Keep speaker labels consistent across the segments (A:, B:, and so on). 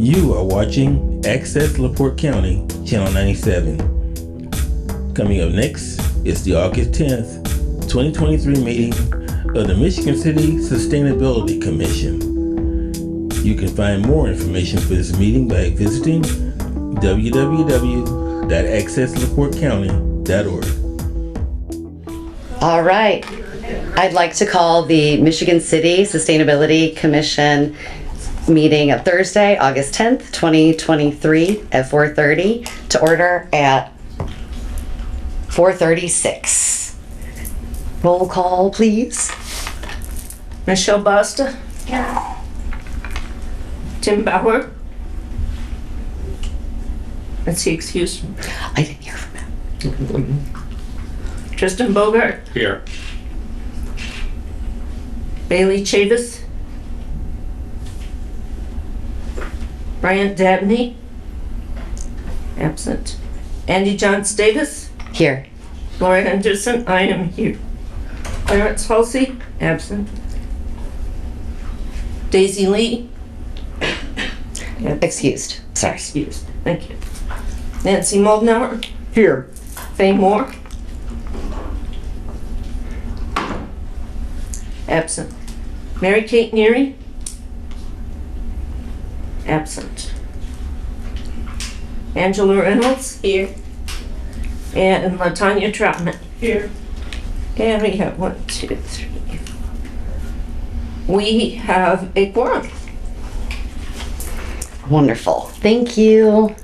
A: You are watching Access LaPorte County, Channel 97. Coming up next is the August 10th, 2023 meeting of the Michigan City Sustainability Commission. You can find more information for this meeting by visiting www.accesslaportecounty.org.
B: All right. I'd like to call the Michigan City Sustainability Commission meeting of Thursday, August 10th, 2023 at 4:30 to order at 4:36. Roll call, please.
C: Michelle Basta.
B: Here.
C: Tim Bauer. Is he excused?
B: I didn't hear from him.
C: Tristan Bogart.
D: Here.
C: Bailey Chavis. Brian Dabney. Absent. Andy Johns Davis.
B: Here.
C: Laura Henderson. I am here. Clarence Halsey. Absent. Daisy Lee.
B: Excused. Sorry.
C: Excused. Thank you. Nancy Moldenauer.
E: Here.
C: Faye Moore. Absent. Mary Kate Neary. Absent. Angela Reynolds. Here. And LaTanya Troutman. Here. And we have 1, 2, 3. We have a quorum.
B: Wonderful. Thank you.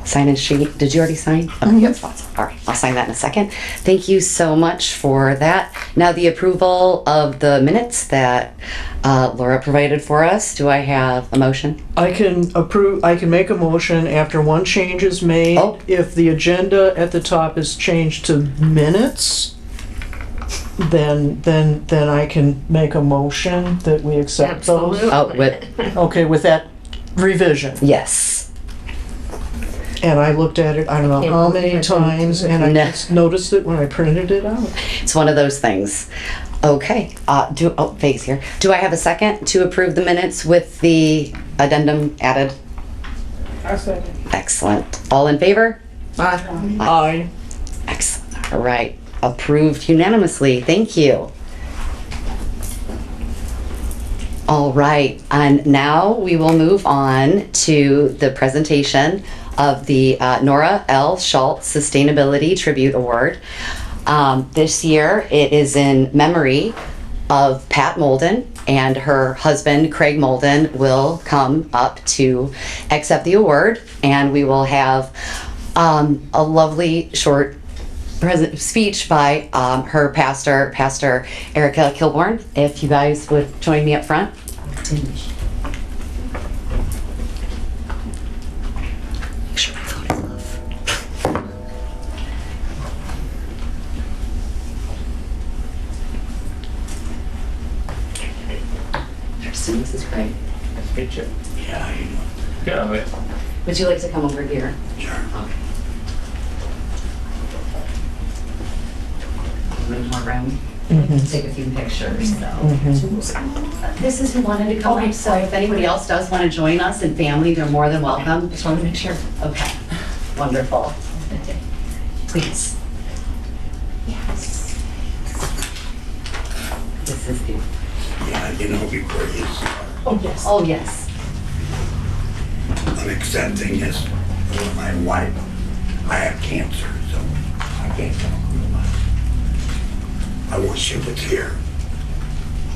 B: Sign in sheet. Did you already sign? Okay, you have spots. All right, I'll sign that in a second. Thank you so much for that. Now the approval of the minutes that Laura provided for us. Do I have a motion?
E: I can make a motion after one change is made.
B: Oh.
E: If the agenda at the top is changed to minutes, then I can make a motion that we accept those.
C: Absolutely.
B: Oh, with,
E: Okay, with that revision.
B: yes.
E: And I looked at it, I don't know how many times, and I
B: No.
E: just noticed it when I printed it out.
B: It's one of those things. Okay, Faye's here. Do I have a second to approve the minutes with the addendum added?
E: I second.
B: Excellent. All in favor?
E: Aye.
B: Excellent. All right. Approved unanimously. Thank you. All right. And now we will move on to the presentation of the Nora L. Schultz Sustainability Tribute Award. This year it is in memory of Pat Molden, and her husband Craig Molden will come up to accept the award, and we will have a lovely short speech by her pastor, Pastor Erica Kilborn. If you guys would join me up front. Make sure my phone is off. Tristan, this is great.
D: Picture.
A: Yeah, you know.
D: Got it.
B: Would you like to come over here?
A: Sure.
B: Okay. A little more room. Take a few pictures. So. This is who wanted to come up, so if anybody else does want to join us and family, they're more than welcome. Just want to make sure. Okay. Wonderful. Please. Yes. This is the.
F: Yeah, you know, before you start,
B: Oh yes. Oh yes.
F: I'm accepting this for my wife. I have cancer, so I can't talk real much. I wish she was here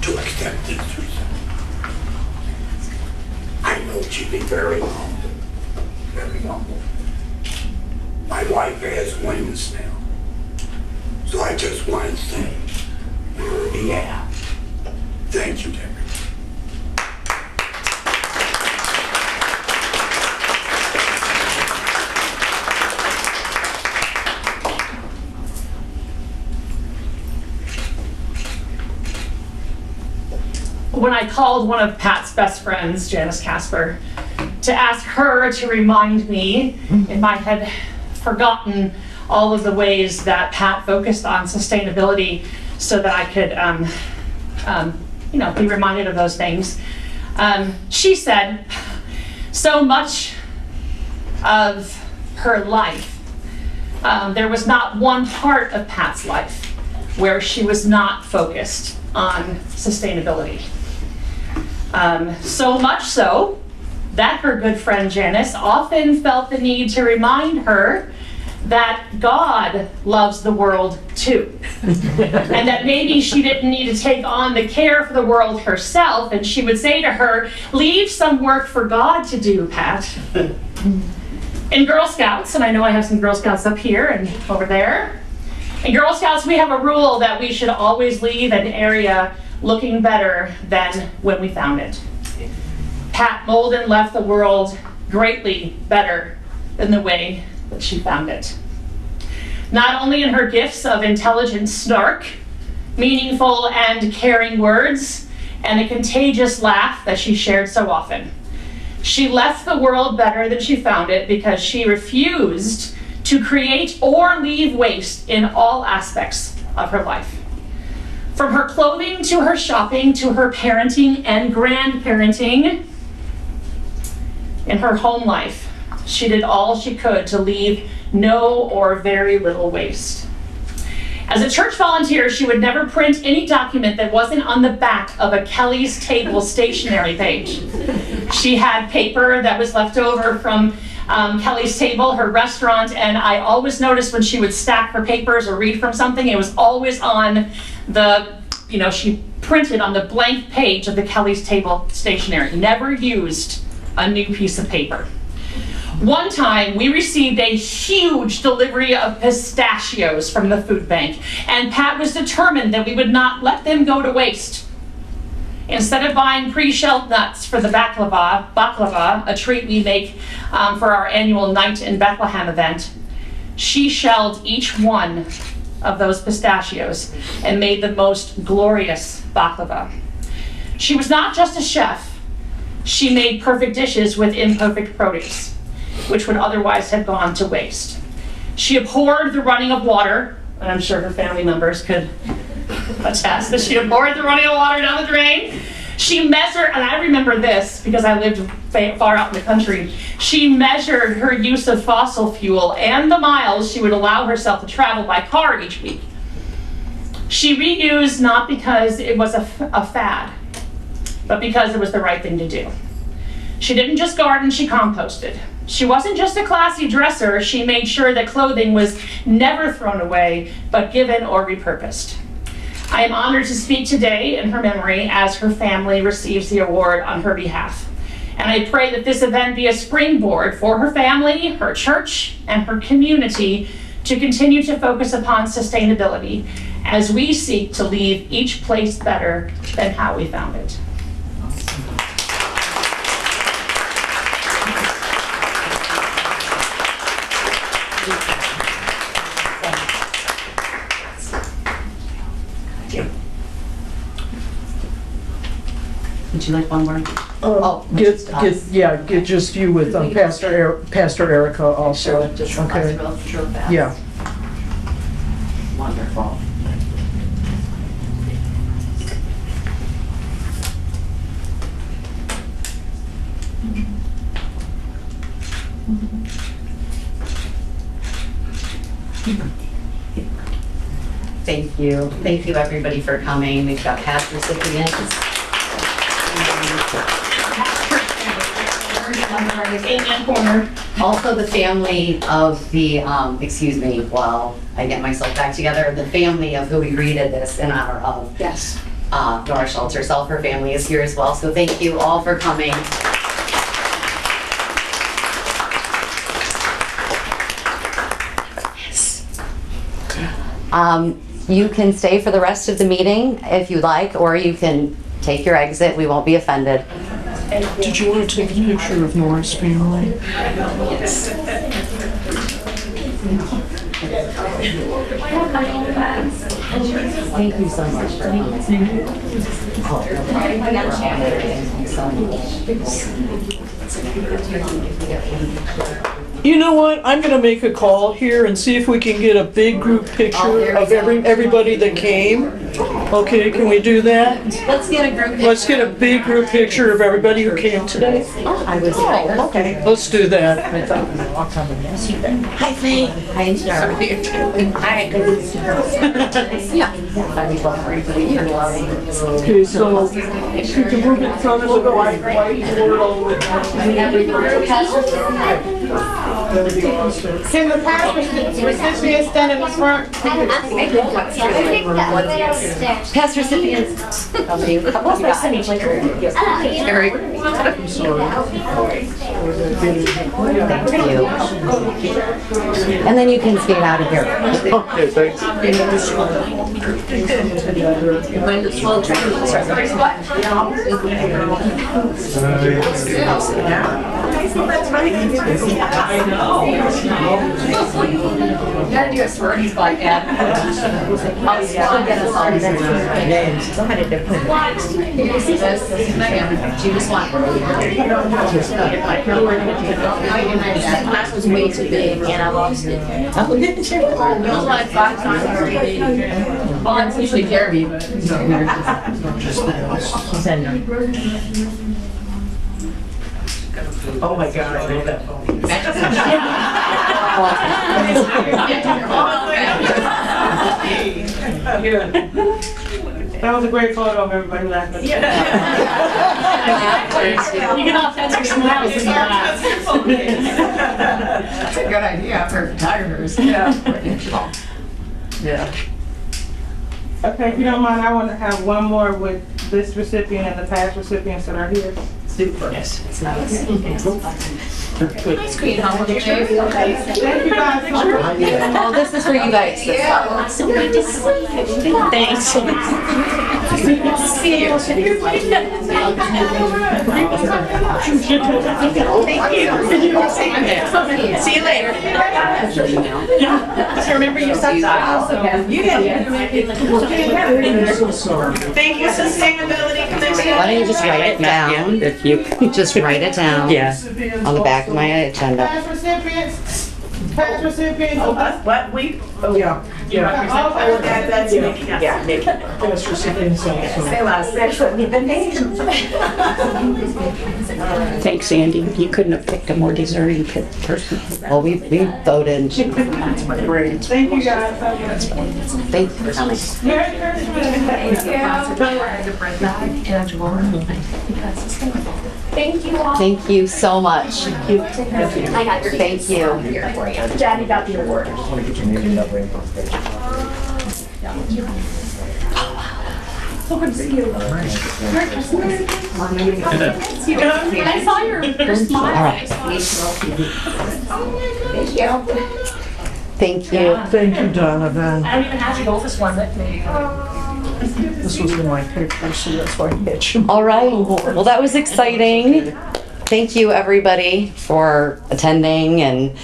F: to accept this result. I know she'd be very humble, very humble. My wife has wings now, so I just want to say, yeah, thank you, Debbie.
G: When I called one of Pat's best friends, Janice Casper, to ask her to remind me if I had forgotten all of the ways that Pat focused on sustainability so that I could be reminded of those things. She said, So much of her life, there was not one part of Pat's life where she was not focused on sustainability. So much so that her good friend Janice often felt the need to remind her that God loves the world too. And that maybe she didn't need to take on the care for the world herself, and she would say to her, leave some work for God to do, Pat. In Girl Scouts, and I know I have some Girl Scouts up here and over there, in Girl Scouts we have a rule that we should always leave an area looking better than when we found it. Pat Molden left the world greatly better than the way that she found it. Not only in her gifts of intelligent snark, meaningful and caring words, and a contagious laugh that she shared so often. She left the world better than she found it because she refused to create or leave waste in all aspects of her life. From her clothing to her shopping to her parenting and grandparenting, in her home life, she did all she could to leave no or very little waste. As a church volunteer, she would never print any document that wasn't on the back of a Kelly's Table stationery page. She had paper that was left over from Kelly's Table, her restaurant, and I always noticed when she would stack her papers or read from something, it was always on the, she printed on the blank page of the Kelly's Table stationery, never used a new piece of paper. One time, we received a huge delivery of pistachios from the food bank, and Pat was determined that we would not let them go to waste. Instead of buying pre-shelled nuts for the baklava, a treat we make for our annual Night in Bethlehem event, she shelled each one of those pistachios and made the most glorious baklava. She was not just a chef. She made perfect dishes with imperfect produce, which would otherwise have gone to waste. She abhorred the running of water, and I'm sure her family members could attest that she abhorred the running of water down the drain. She measured, and I remember this because I lived far out in the country, she measured her use of fossil fuel and the miles she would allow herself to travel by car each week. She reused not because it was a fad, but because it was the right thing to do. She didn't just garden, she composted. She wasn't just a classy dresser, she made sure that clothing was never thrown away, but given or repurposed. I am honored to speak today in her memory as her family receives the award on her behalf. And I pray that this event be a springboard for her family, her church, and her community to continue to focus upon sustainability as we seek to leave each place better than how we found it.
B: Would you like one more?
E: Get just you with Pastor Erica also.
B: Sure, just
E: okay.
B: real fast.
E: Yeah.
B: Wonderful. Thank you. Thank you, everybody, for coming. We've got past recipients. Also the family of the, excuse me, while I get myself back together, the family of who we greeted this in honor of.
G: Yes.
B: Nora Schultz herself, her family is here as well. So thank you all for coming. You can stay for the rest of the meeting if you like, or you can take your exit. We won't be offended.
E: Did you want to take a picture of Nora's family?
B: Yes. Thank you so much for coming. Thank you so much.
E: You know what? I'm gonna make a call here and see if we can get a big group picture of everybody that came. Okay, can we do that?
B: Let's get a group.
E: Let's get a big group picture of everybody who came today.
B: I was. Oh, okay.
E: Let's do that.
B: Hi, Faye. Hi, Charlie.
E: Okay, so could you move in front of the whiteboard all the way down? That'd be awesome.
D: Can the past recipients stand in the front?
B: Past recipients. Very good.
E: I'm sorry.
B: Thank you. And then you can skate out of here.
E: Okay, thanks.
B: Gotta do a sorority spot, yeah. I'll get us all names. You see this? Do you just want? Class was way too big and I lost it. Bonds usually care of you, but.
D: Oh my God, I love that phone. That was a great photo of everybody laughing.
G: You can all have your smiles in your eyes.
B: That's a good idea for photographers.
E: Yeah.
D: Okay, if you don't mind, I want to have one more with this recipient and the past recipients that are here.
B: Super. Yes. It's nice.
D: Thank you guys so much.
B: Oh, this is for you guys.
C: Thanks. See you later.
G: Remember you said that.
C: Thank you, Sustainability Commission.
B: Why don't you just write it down? If you just write it down.
C: Yeah.
B: On the back of my agenda.
D: Past recipients. Past recipients.
C: What we?
E: Yeah. Yeah.
D: Oh,
C: That's Nikki. Yeah, Nikki.
E: Past recipients also.
H: Thanks, Andy. You couldn't have picked a more deserving person.
B: Well, we voted.
E: Great.
D: thank you guys.
B: Thank you for coming.
D: Merry Christmas.
I: Thank you all.
B: Thank you so much.
I: I got your
B: Thank you.
I: here for you. Daddy got the award.
G: I saw your smile.
B: All right.
I: Thank you.
B: Thank you.
E: Thank you, Donovan.
G: I don't even have to go with this one, but maybe.
E: This was in my paper, so that's why I hit you.
B: All right. Well, that was exciting. Thank you, everybody, for attending and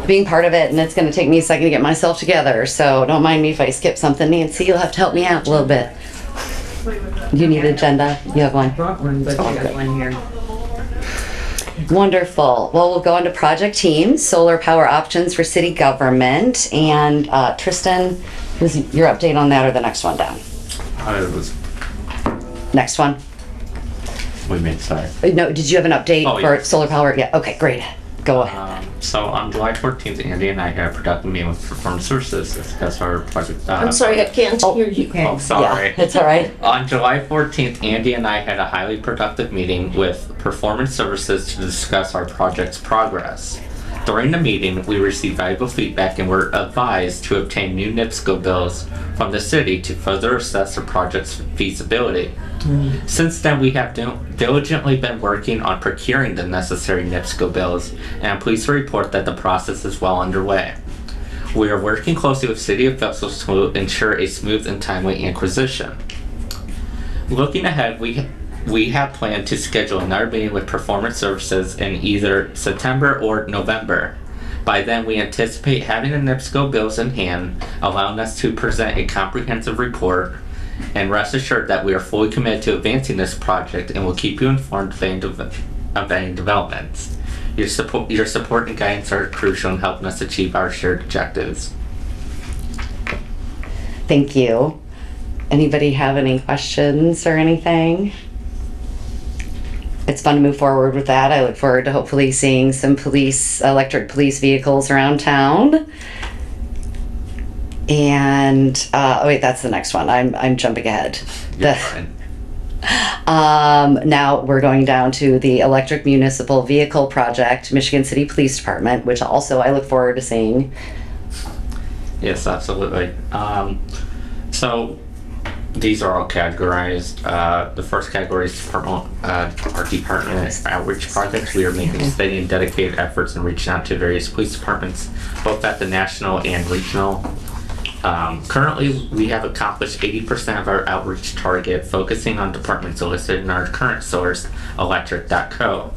B: being part of it. And it's going to take me a second to get myself together. So don't mind me if I skip something. Nancy, you'll have to help me out a little bit. Do you need an agenda? You have one? Wonderful. Well, we'll go on to project teams, solar power options for city government. And Tristan, was your update on that or the next one down?
J: It was,
B: Next one.
J: we made, sorry.
B: No, did you have an update
J: Oh,
B: for
J: yeah.
B: solar power? Yeah, okay, great. Go ahead.
J: So on July 14th, Andy and I had a productive meeting with Performance Services to discuss our project.
C: I'm sorry, I can't hear you.
J: Oh, sorry.
B: Yeah, it's all right.
J: On July 14th, Andy and I had a highly productive meeting with Performance Services to discuss our project's progress. During the meeting, we received valuable feedback and were advised to obtain new NIPSCO bills from the city to further assess the project's feasibility. Since then, we have diligently been working on procuring the necessary NIPSCO bills, and I'm pleased to report that the process is well underway. We are working closely with city officials to ensure a smooth and timely acquisition. Looking ahead, we have planned to schedule another meeting with Performance Services in either September or November. By then, we anticipate having the NIPSCO bills in hand, allowing us to present a comprehensive report, and rest assured that we are fully committed to advancing this project and will keep you informed of any developments. Your support and guidance are crucial in helping us achieve our shared objectives.
B: Thank you. Anybody have any questions or anything? It's fun to move forward with that. I look forward to hopefully seeing some electric police vehicles around town. And, oh wait, that's the next one. I'm jumping ahead.
J: You're fine.
B: Now we're going down to the electric municipal vehicle project, Michigan City Police Department, which also I look forward to seeing.
J: Yes, absolutely. So these are all categorized. The first category is our department outreach projects. We are making steady and dedicated efforts in reaching out to various police departments, both at the national and regional. Currently, we have accomplished 80% of our outreach target, focusing on departments listed in our current source, electric.co.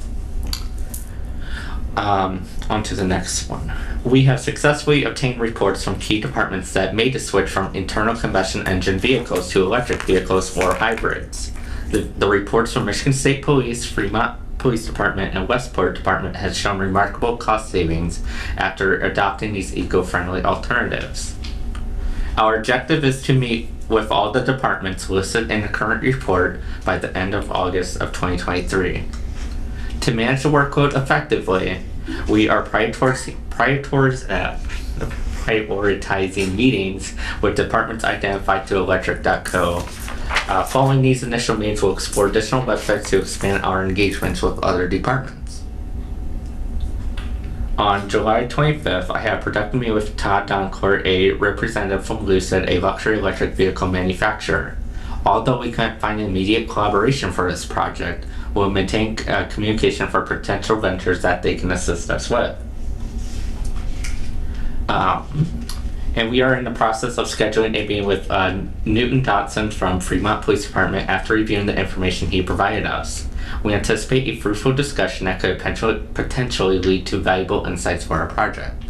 J: On to the next one. We have successfully obtained reports from key departments that made the switch from internal combustion engine vehicles to electric vehicles or hybrids. The reports from Michigan State Police, Fremont Police Department, and Westport Department has shown remarkable cost savings after adopting these eco-friendly alternatives. Our objective is to meet with all the departments listed in the current report by the end of August of 2023. To manage the workload effectively, we are prioritizing meetings with departments identified to electric.co. Following these initial meetings, we'll explore additional websites to expand our engagements with other departments. On July 25th, I had a productive meeting with Todd Doncourt, a representative from Lucid, a luxury electric vehicle manufacturer. Although we couldn't find immediate collaboration for this project, we'll maintain communication for potential ventures that they can assist us with. And we are in the process of scheduling a meeting with Newton Dotson from Fremont Police Department after reviewing the information he provided us. We anticipate a fruitful discussion that could potentially lead to valuable insights for our project.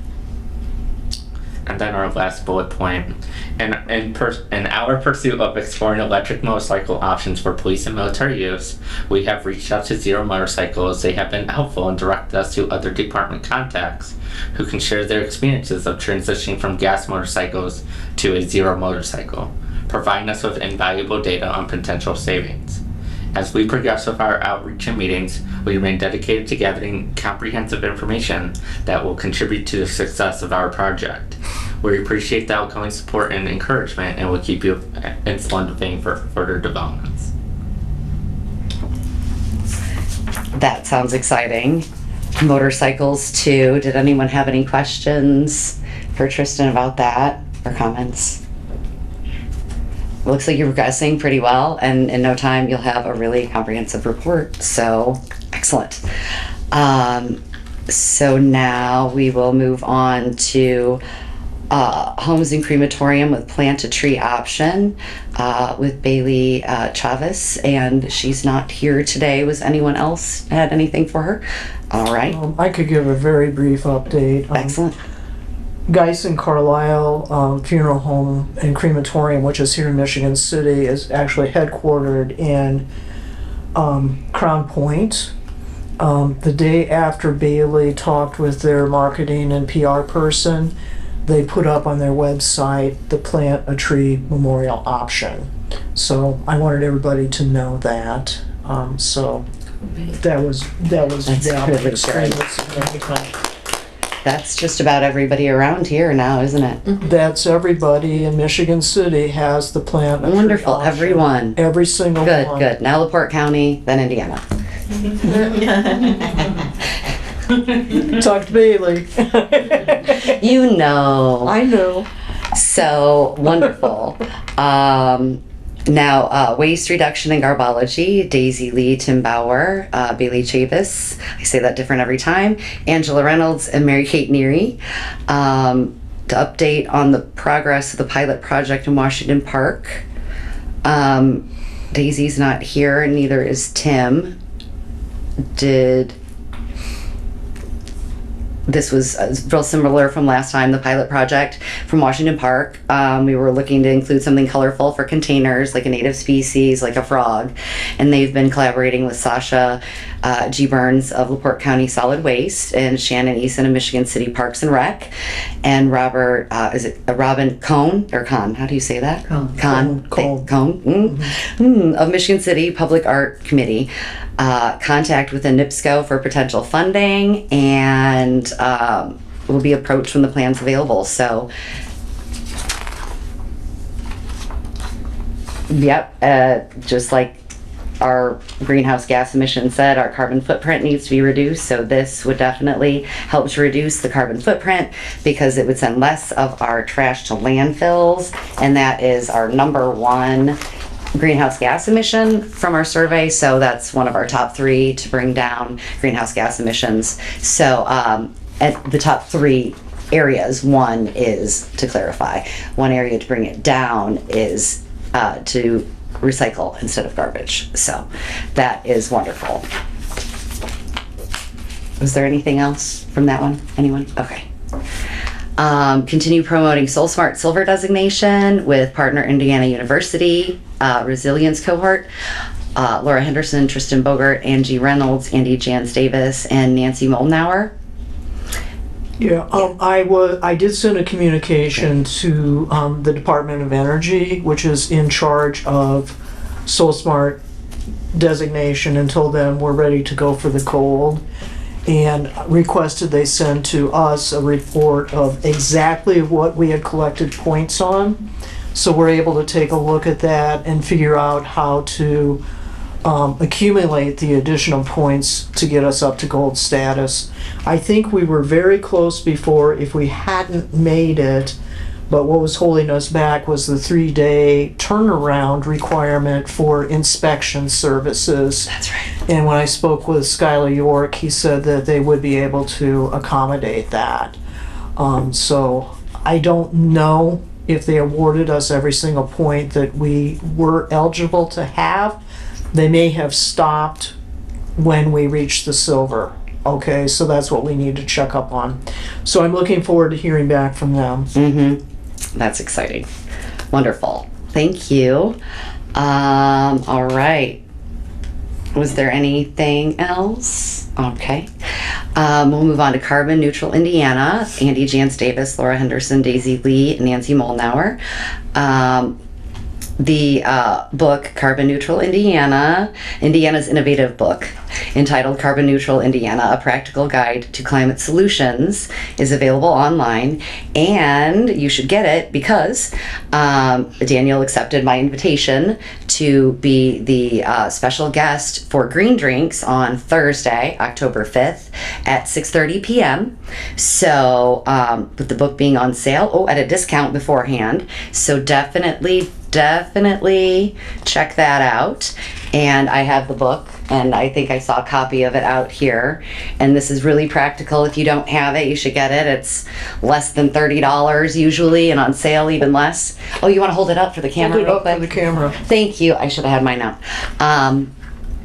J: And then our last bullet point. In our pursuit of exploring electric motorcycle options for police and military use, we have reached out to Zero Motorcycles. They have been helpful and directed us to other department contacts who can share their experiences of transitioning from gas motorcycles to a Zero motorcycle, providing us with invaluable data on potential savings. As we progress with our outreach and meetings, we remain dedicated to gathering comprehensive information that will contribute to the success of our project. We appreciate the outgoing support and encouragement, and will keep you informed of any further developments.
B: That sounds exciting. Motorcycles too. Did anyone have any questions for Tristan about that or comments? Looks like you're progressing pretty well, and in no time you'll have a really comprehensive report. So excellent. So now we will move on to homes and crematorium with plant a tree option with Bailey Chavez, and she's not here today. Was anyone else had anything for her? All right.
E: I could give a very brief update.
B: Excellent.
E: Geis and Carlisle Funeral Home and Crematorium, which is here in Michigan City, is actually headquartered in Crown Point. The day after Bailey talked with their marketing and PR person, they put up on their website the Plant a Tree Memorial option. So I wanted everybody to know that. So that was
B: really
E: extremely significant.
B: That's just about everybody around here now, isn't it?
E: That's everybody in Michigan City has the Plant a Tree
B: Wonderful,
E: option.
B: everyone.
E: Every single
B: Good,
E: one.
B: good. Now LaPorte County, then Indiana.
E: Talk to Bailey.
B: You know.
E: I know.
B: So wonderful. Now, waste reduction and garbology, Daisy Lee Timbauer, Bailey Chavis, I say that different every time, Angela Reynolds, and Mary Kate Neary, to update on the progress of the pilot project in Washington Park. Daisy's not here, and neither is Tim. This was real similar from last time, the pilot project from Washington Park. We were looking to include something colorful for containers, like a native species, like a frog. and they've been collaborating with Sasha G. Burns of LaPorte County Solid Waste and Shannon Eason of Michigan City Parks and Rec, and Robert, Robin Cohn, or Kahn, how do you say that? Cohn. Of Michigan City Public Art Committee. Contact with the NIPSCO for potential funding, and will be approached when the plan's available. So, yep, just like our greenhouse gas emission said, our carbon footprint needs to be reduced. So this would definitely help to reduce the carbon footprint because it would send less of our trash to landfills, and that is our number one greenhouse gas emission from our survey. So that's one of our top 3 to bring down greenhouse gas emissions. So at the top 3 areas, one is, to clarify, one area to bring it down is to recycle instead of garbage. So that is wonderful. Was there anything else from that one? Anyone? Okay. Continue promoting Soul Smart Silver designation with partner Indiana University, Resilience Cohort, Laura Henderson, Tristan Bogart, Angie Reynolds, Andy Jans Davis, and Nancy Molnauer.
E: Yeah, I did send a communication to the Department of Energy, which is in charge of Soul Smart designation, and told them we're ready to go for the cold, and requested they send to us a report of exactly what we had collected points on. So we're able to take a look at that and figure out how to accumulate the additional points to get us up to gold status. I think we were very close before if we hadn't made it, but what was holding us back was the 3-day turnaround requirement for inspection services.
B: That's right.
E: And when I spoke with Skylar York, he said that they would be able to accommodate that. So I don't know if they awarded us every single point that we were eligible to have. They may have stopped when we reached the silver. Okay, so that's what we need to check up on. So I'm looking forward to hearing back from them.
B: Mm-hmm. That's exciting. Wonderful. Thank you. All right. Was there anything else? Okay. We'll move on to Carbon Neutral Indiana. Andy Jans Davis, Laura Henderson, Daisy Lee, Nancy Molnauer. The book Carbon Neutral Indiana, Indiana's innovative book entitled Carbon Neutral Indiana, A Practical Guide to Climate Solutions, is available online, and you should get it because Daniel accepted my invitation to be the special guest for Green Drinks on Thursday, October 5th at 6:30 p.m. So with the book being on sale, at a discount beforehand, so definitely check that out. And I have the book, and I think I saw a copy of it out here, and this is really practical. If you don't have it, you should get it. It's less than $30 usually, and on sale even less. Oh, you want to hold it up for the camera real quick?
E: For the camera.
B: Thank you. I should have had mine out.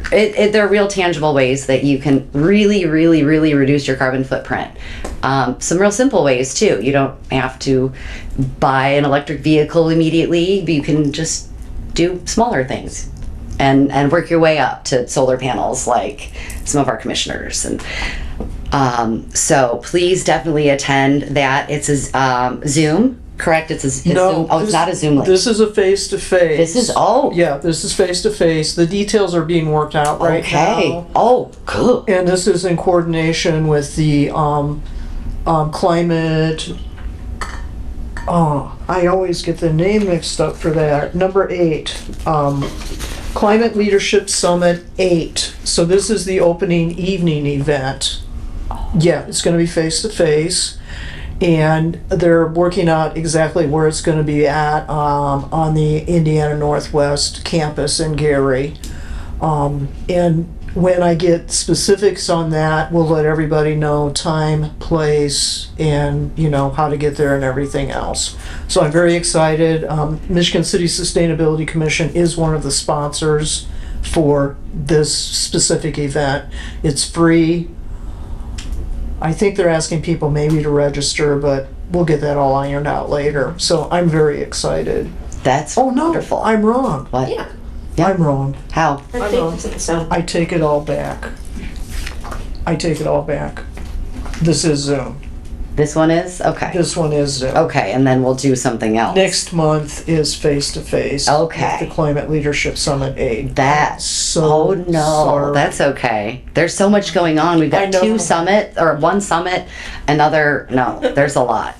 B: There are real tangible ways that you can really reduce your carbon footprint. Some real simple ways too. You don't have to buy an electric vehicle immediately, but you can just do smaller things and work your way up to solar panels like some of our commissioners. And so please definitely attend that. It's a Zoom. Correct? It's a Zoom. Oh, it's not a Zoom link.
E: This is a face-to-face.
B: This is,
E: Yeah, this is face-to-face. The details are being worked out right now.
B: Oh, cool.
E: And this is in coordination with the climate... I always get the name mixed up for that. Number 8. Climate Leadership Summit 8. So this is the opening evening event. Yeah, it's going to be face-to-face. And they're working out exactly where it's going to be at on the Indiana Northwest campus in Gary. And when I get specifics on that, we'll let everybody know time, place, and how to get there and everything else. So I'm very excited. Michigan City Sustainability Commission is one of the sponsors for this specific event. It's free. I think they're asking people maybe to register, but we'll get that all ironed out later. So I'm very excited.
B: That's
E: wonderful.
B: wonderful.
E: I'm wrong.
B: What?
I: Yeah.
B: Yeah.
E: I'm wrong.
B: How?
C: That doesn't sound.
E: I take it all back. I take it all back. This is Zoom.
B: This one is? Okay.
E: This one is Zoom.
B: Okay, and then we'll do something else.
E: Next month is face-to-face.
B: Okay.
E: With the Climate Leadership Summit 8.
B: That.
E: So
B: Oh no,
E: sorry.
B: that's okay. There's so much going on. We've
E: I
B: got
E: know.
B: two summit or one summit, another. No, there's a lot.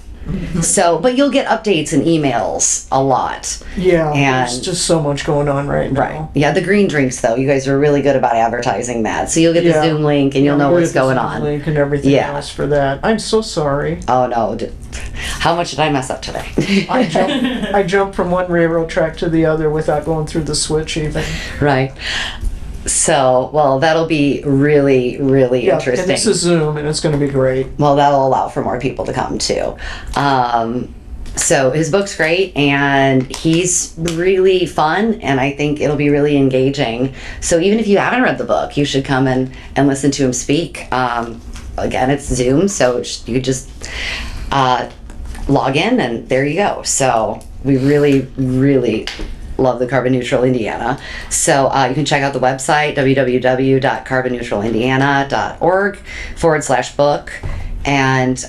B: So, but you'll get updates and emails a lot.
E: Yeah,
B: And-
E: there's just so much going on right now.
B: Right. Yeah, the green drinks though. You guys are really good about advertising that. So you'll get
E: Yeah.
B: the Zoom link and you'll know
E: We'll
B: what's
E: get the
B: going
E: Zoom
B: on.
E: Link and everything
B: Yeah.
E: else for that. I'm so sorry.
B: Oh no. How much did I mess up today?
E: I jumped from one railroad track to the other without going through the switch even.
B: Right. So, well, that'll be really, really
E: Yeah,
B: interesting.
E: and this is Zoom, and it's going to be great.
B: Well, that'll allow for more people to come too. So his book's great and he's really fun and I think it'll be really engaging. So even if you haven't read the book, you should come and listen to him speak. Again, it's Zoom, so you could just log in and there you go. So we really, really love the Carbon Neutral Indiana. So you can check out the website, www.carbonneutralindiana.org/book. And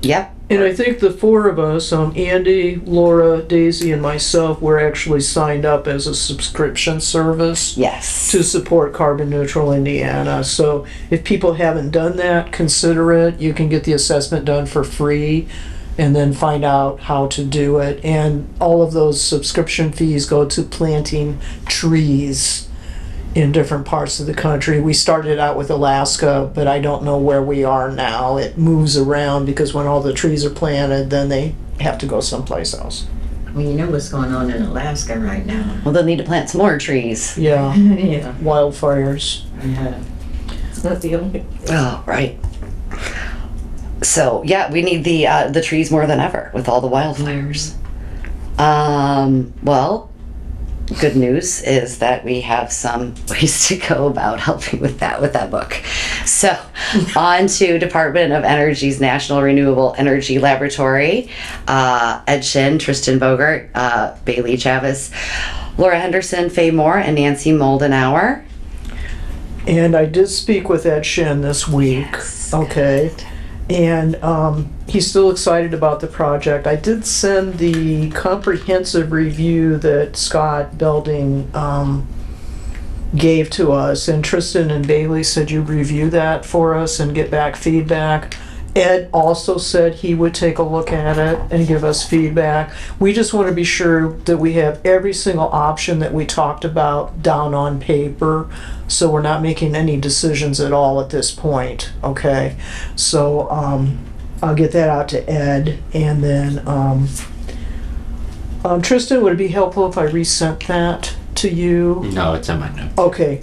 B: yep.
E: And I think the four of us, Andy, Laura, Daisy, and myself, were actually signed up as a subscription service
B: Yes.
E: to support Carbon Neutral Indiana. So if people haven't done that, consider it. You can get the assessment done for free and then find out how to do it. And all of those subscription fees go to planting trees in different parts of the country. We started out with Alaska, but I don't know where we are now. It moves around because when all the trees are planted, then they have to go someplace else.
K: Well, you know what's going on in Alaska right now.
B: Well, they'll need to plant some more trees.
E: Yeah,
K: Yeah.
E: wildfires.
K: Yeah.
C: It's not the only.
B: Oh, right. So yeah, we need the trees more than ever with all the wildfires. Well, good news is that we have some ways to go about helping with that book. So on to Department of Energy's National Renewable Energy Laboratory. Ed Shin, Tristan Bogart, Bailey Chavis, Laura Henderson, Faye Moore, and Nancy Moldenauer.
E: And I did speak with Ed Shin this week. Okay. And he's still excited about the project. I did send the comprehensive review that Scott Belding gave to us, and Tristan and Bailey said you'd review that for us and get back feedback. Ed also said he would take a look at it and give us feedback. We just want to be sure that we have every single option that we talked about down on paper, so we're not making any decisions at all at this point, okay? So I'll get that out to Ed, and then Tristan, would it be helpful if I resent that to you?
J: No, it's in my notes.
E: Okay,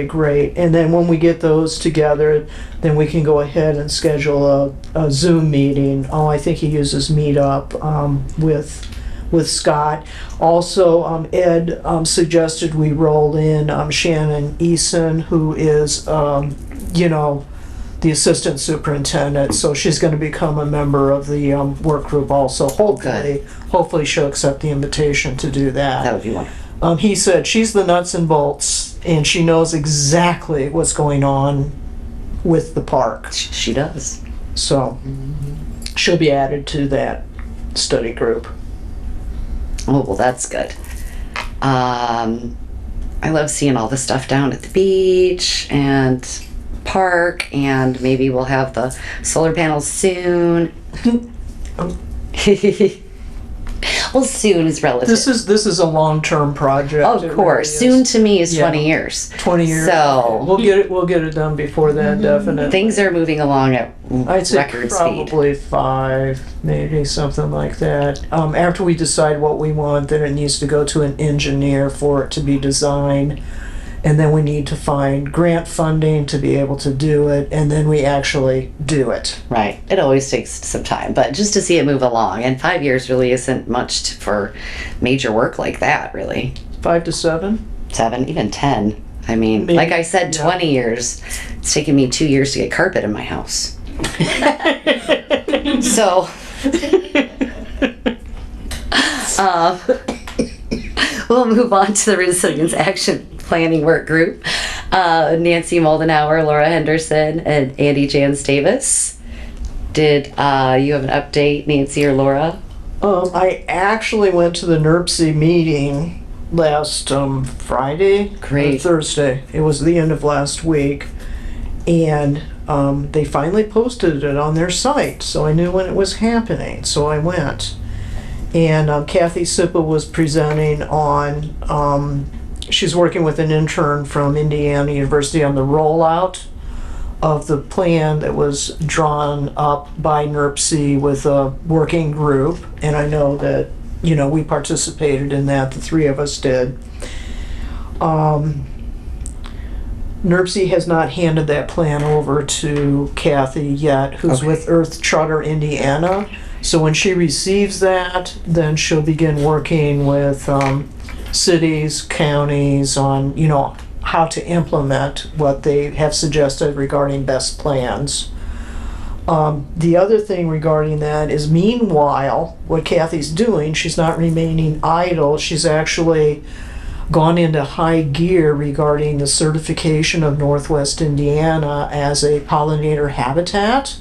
E: great. And then when we get those together, then we can go ahead and schedule a Zoom meeting. Oh, I think he uses Meetup with Scott. Also, Ed suggested we roll in Shannon Eason, who is, the assistant superintendent. So she's going to become a member of the work group also. Hopefully she'll accept the invitation to do that.
B: That would be wonderful.
E: He said she's the nuts and bolts, and she knows exactly what's going on with the park.
B: She does.
E: So she'll be added to that study group.
B: Oh, well, that's good. I love seeing all the stuff down at the beach and park, and maybe we'll have the solar panels soon. Well, soon is relative.
E: This is a long-term project.
B: Of
E: It
B: course.
E: really
B: Soon
E: is.
B: to me is
E: Yeah.
B: 20 years.
E: 20 years.
B: So
E: we'll get it done before that, definitely.
B: things are moving along at
E: I'd say
B: record speed.
E: probably 5, maybe something like that. After we decide what we want, then it needs to go to an engineer for it to be designed. And then we need to find grant funding to be able to do it, and then we actually do it.
B: Right. It always takes some time, but just to see it move along. And 5 years really isn't much for major work like that, really.
E: 5 to 7?
B: 7, even 10. I mean,
E: Maybe,
B: like I said,
E: yeah.
B: 20 years. It's taken me 2 years to get carpet in my house. So, we'll move on to the Resilience Action Planning Work Group. Nancy Moldenauer, Laura Henderson, and Andy Jans Davis. Did you have an update, Nancy or Laura?
E: I actually went to the NERC meeting last Friday,
B: Great.
E: or Thursday. It was the end of last week, and they finally posted it on their site, so I knew when it was happening. So I went, and Kathy Sippa was presenting on. She's working with an intern from Indiana University on the rollout of the plan that was drawn up by NERC with a working group, and I know that, you know, we participated in that, the three of us did. NERC has not handed that plan over to Kathy yet, who's with Earth Charter Indiana. So when she receives that, then she'll begin working with cities, counties on, you know, how to implement what they have suggested regarding best plans. The other thing regarding that is, meanwhile, what Kathy's doing, she's not remaining idle. She's actually gone into high gear regarding the certification of Northwest Indiana as a pollinator habitat.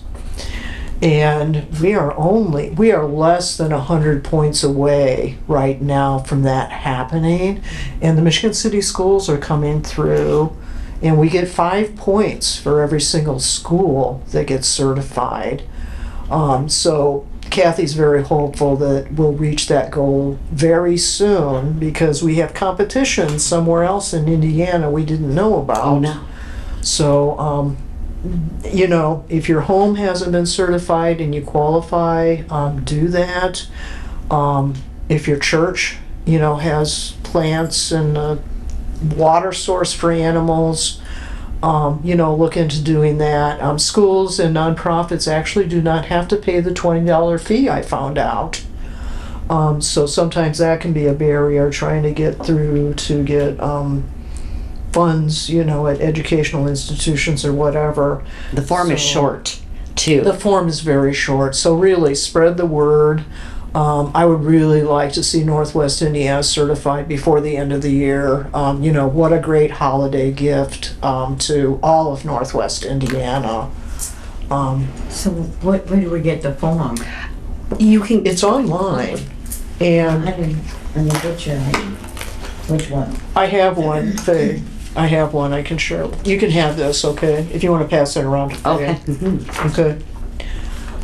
E: And we are less than 100 points away right now from that happening. And the Michigan City Schools are coming through, and we get 5 points for every single school that gets certified. So Kathy's very hopeful that we'll reach that goal very soon, because we have competition somewhere else in Indiana we didn't know about.
B: Oh, no.
E: So, you know, if your home hasn't been certified and you qualify, do that. If your church, you know, has plants and a water source for animals, you know, look into doing that. Schools and nonprofits actually do not have to pay the $20 fee, I found out. So sometimes that can be a barrier trying to get through to get funds, you know, at educational institutions or whatever.
B: The form is short, too.
E: The form is very short, so really spread the word. I would really like to see Northwest Indiana certified before the end of the year. You know, what a great holiday gift to all of Northwest Indiana.
K: So where do we get the form?
B: You can.
E: It's online,
K: I
E: and
K: didn't get you. Which one?
E: I have one, Faye. I have one I can share. You can have this, okay? If you want to pass it around to Faye.
B: Okay. Mhm.
E: Okay.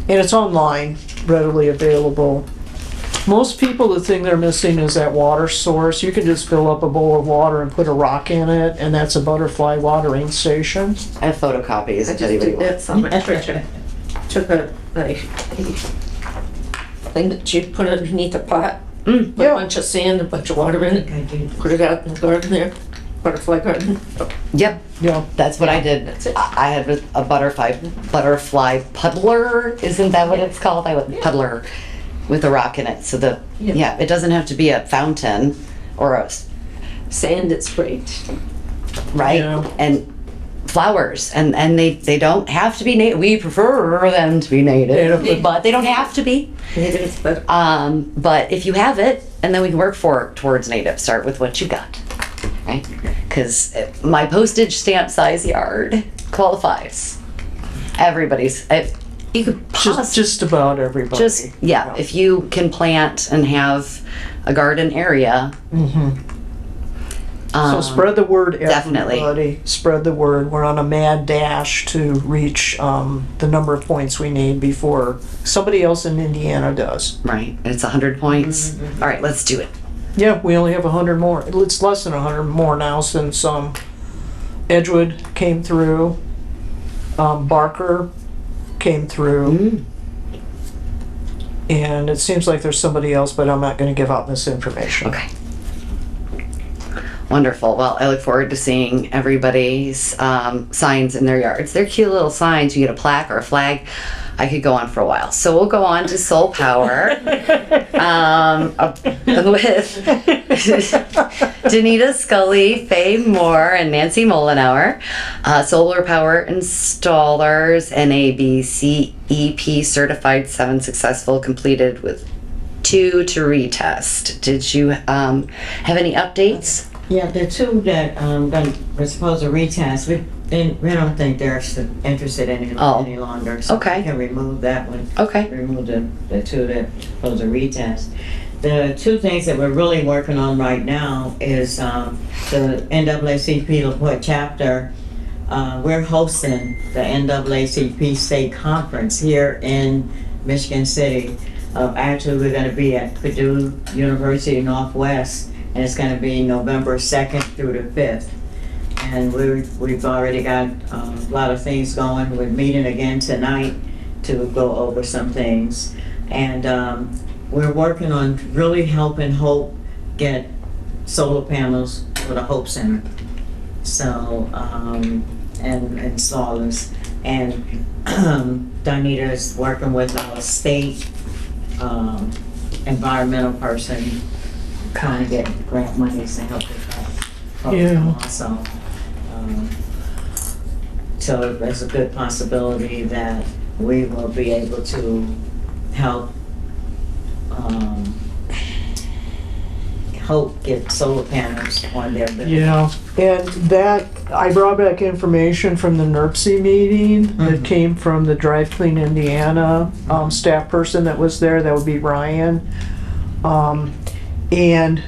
E: And it's online, readily available. Most people, the thing they're missing is that water source. You can just fill up a bowl of water and put a rock in it, and that's a butterfly watering station.
B: I have photocopies
C: I
B: if
C: just
B: anybody
C: did
B: wants.
C: that on my picture. Took a thing that you put underneath a pot, put a
E: Yeah.
C: bunch of sand, a bunch of water in it, put it out in the garden there, butterfly garden.
B: Yep,
E: Yeah.
B: that's what I did.
C: That's it.
B: I had a butterfly puddler. Isn't that what it's called? I went puddler with a rock in it. So
C: Yeah.
B: it doesn't have to be a fountain or a
C: Sand that's sprayed.
B: right?
E: Yeah.
B: And flowers, and they don't have to be native. We prefer them to be native,
E: Native.
B: but they don't have to be.
C: Maybe it's better.
B: But if you have it, and then we can work towards native. Start with what you got, right? Because my postage stamp size yard qualifies. Everybody's. You could
E: Just about everybody.
B: if you can plant and have a garden area.
E: So spread the word,
B: definitely.
E: everybody. Spread the word. We're on a mad dash to reach the number of points we need before somebody else in Indiana does.
B: Right, and it's 100 points. All right, let's do it.
E: Yeah, we only have 100 more. It's less than 100 more now since Edgewood came through, Barker came through, and it seems like there's somebody else, but I'm not going to give out this information.
B: Okay. Wonderful. Well, I look forward to seeing everybody's signs in their yards. They're cute little signs. You get a plaque or a flag. I could go on for a while. So we'll go on to Soul Power with Danita Scully, Faye Moore, and Nancy Moldenauer. Solar Power Installers, NABCEP certified, 7 successful, completed with 2 to retest. Did you have any updates?
K: Yeah, the two that we're supposed to retest, we don't think they're interested in it
B: Oh.
K: any longer. So
B: Okay.
K: we can remove that one.
B: Okay.
K: Remove the two that we're supposed to retest. The two things that we're really working on right now is the NAACP LaPorte chapter. We're hosting the NAACP State Conference here in Michigan City. Actually, we're going to be at Purdue University Northwest, and it's going to be November 2nd through the 5th. And we've already got a lot of things going. We're meeting again tonight to go over some things. And we're working on really helping Hope get solar panels for the Hope Center. So, and installers. And Donita is working with our state environmental person, trying to get grant monies to help with that.
E: Yeah.
K: Also, so there's a good possibility that we will be able to help Hope get solar panels on their building.
E: Yeah, and that, I brought back information from the NERC meeting that came from the Drive Clean Indiana staff person that was there, that would be Ryan. And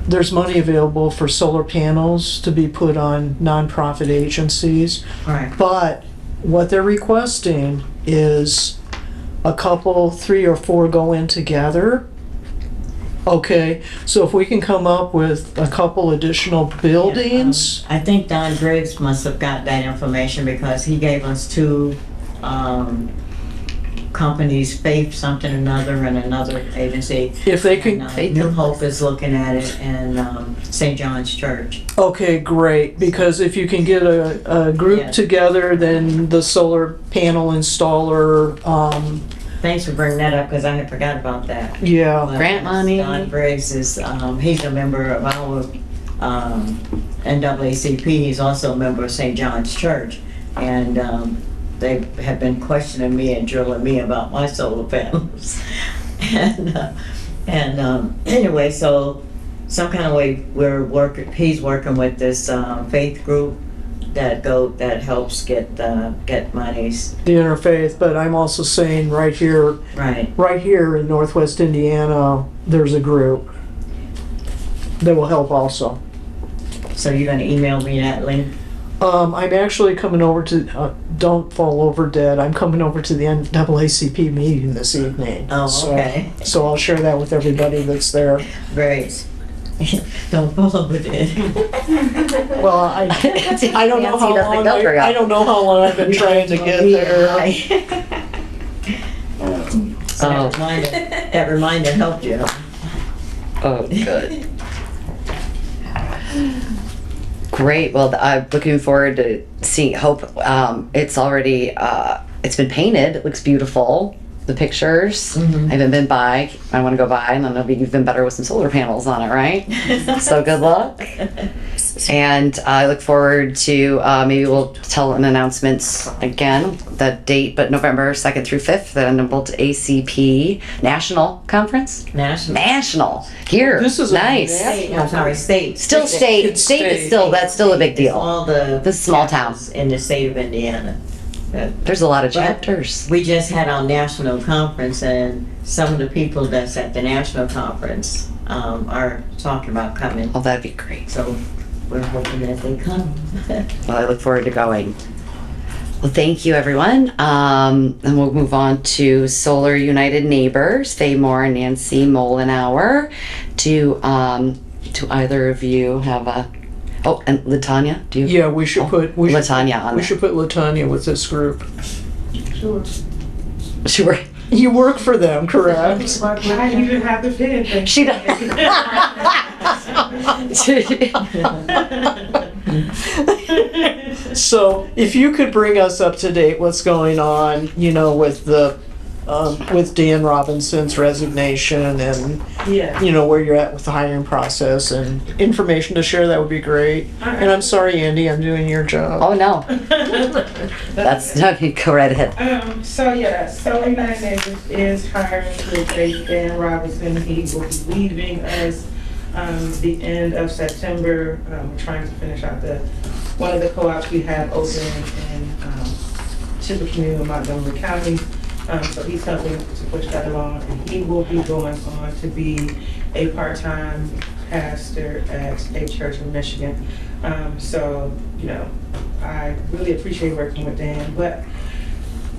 E: there's money available for solar panels to be put on nonprofit agencies.
K: Right.
E: But what they're requesting is a couple, 3 or 4 go in together. Okay, so if we can come up with a couple additional buildings.
K: I think Don Griggs must have got that information because he gave us two companies, Faith something another and another agency.
E: If they can,
K: And, New Hope is looking at it, and St. John's Church.
E: okay, great, because if you can get a group
K: Yes.
E: together, then the solar panel installer,
K: Thanks for bringing that up because I had forgot about that.
E: yeah.
K: But
B: Grant money.
K: Don Griggs is, he's a member of our NAACP. He's also a member of St. John's Church. And they have been questioning me and drilling me about my solar panels. and anyway, so some kind of way he's working with this faith group that helps get monies.
E: The interfaith, but I'm also saying right here in Northwest Indiana, there's a group that will help also.
K: So you're gonna email me that link?
E: I'm actually coming over to, don't fall over dead, I'm coming over to the NAACP meeting this evening.
K: Oh, okay.
E: So I'll share that with everybody that's there.
K: Great. Don't fall over dead.
E: Well, I don't know how
B: Nancy doesn't
E: long,
B: go very
E: I don't know how long I've been trying to get there.
K: So that reminder helped you.
B: Oh, good. Great. Well, I'm looking forward to seeing Hope. It's already, it's been painted. It looks beautiful. The pictures. I haven't been by. I want to go by, and then it'll be even better with some solar panels on it, right? So good luck. And I look forward to, maybe we'll tell an announcements again, the date, but November 2nd through 5th, the Humboldt ACP National Conference? National. Here.
E: This is a
B: nice.
K: I'm sorry, state.
B: Still state.
E: It's
B: State is
E: state.
B: still, that's still a big
K: It's
B: deal.
K: all the
B: small town.
K: chapters in the state of Indiana.
B: There's a lot of chapters.
K: We just had our national conference, and some of the people that's at the national conference are talking about coming.
B: Oh, that'd be great.
K: So we're hoping that they come.
B: Well, I look forward to going. Well, thank you, everyone. And we'll move on to Solar United Neighbors, Faye Moore and Nancy Molenauer. Do either of you have a? Oh, and Latanya, do you?
E: Yeah, we should put
B: Latanya on
E: we
B: there.
E: should put Latanya with this group.
B: Sure.
E: You work for them, correct?
D: But I even have the pen.
B: She does.
E: So if you could bring us up to date what's going on, with the with Dan Robinson's resignation and,
D: Yeah.
E: you know, where you're at with the hiring process and information to share, that would be great. And I'm sorry, Andy, I'm doing your job.
B: Oh, no. That's, no, go right ahead.
D: So yeah, Solar United Neighbors is hiring to replace Dan Robinson. He will be leaving us the end of September. We're trying to finish out one of the co-ops we have open in Tippecanoe in Montgomery County. So he's helping to push that along, and he will be going on to be a part-time pastor at a church in Michigan. So, you know, I really appreciate working with Dan, but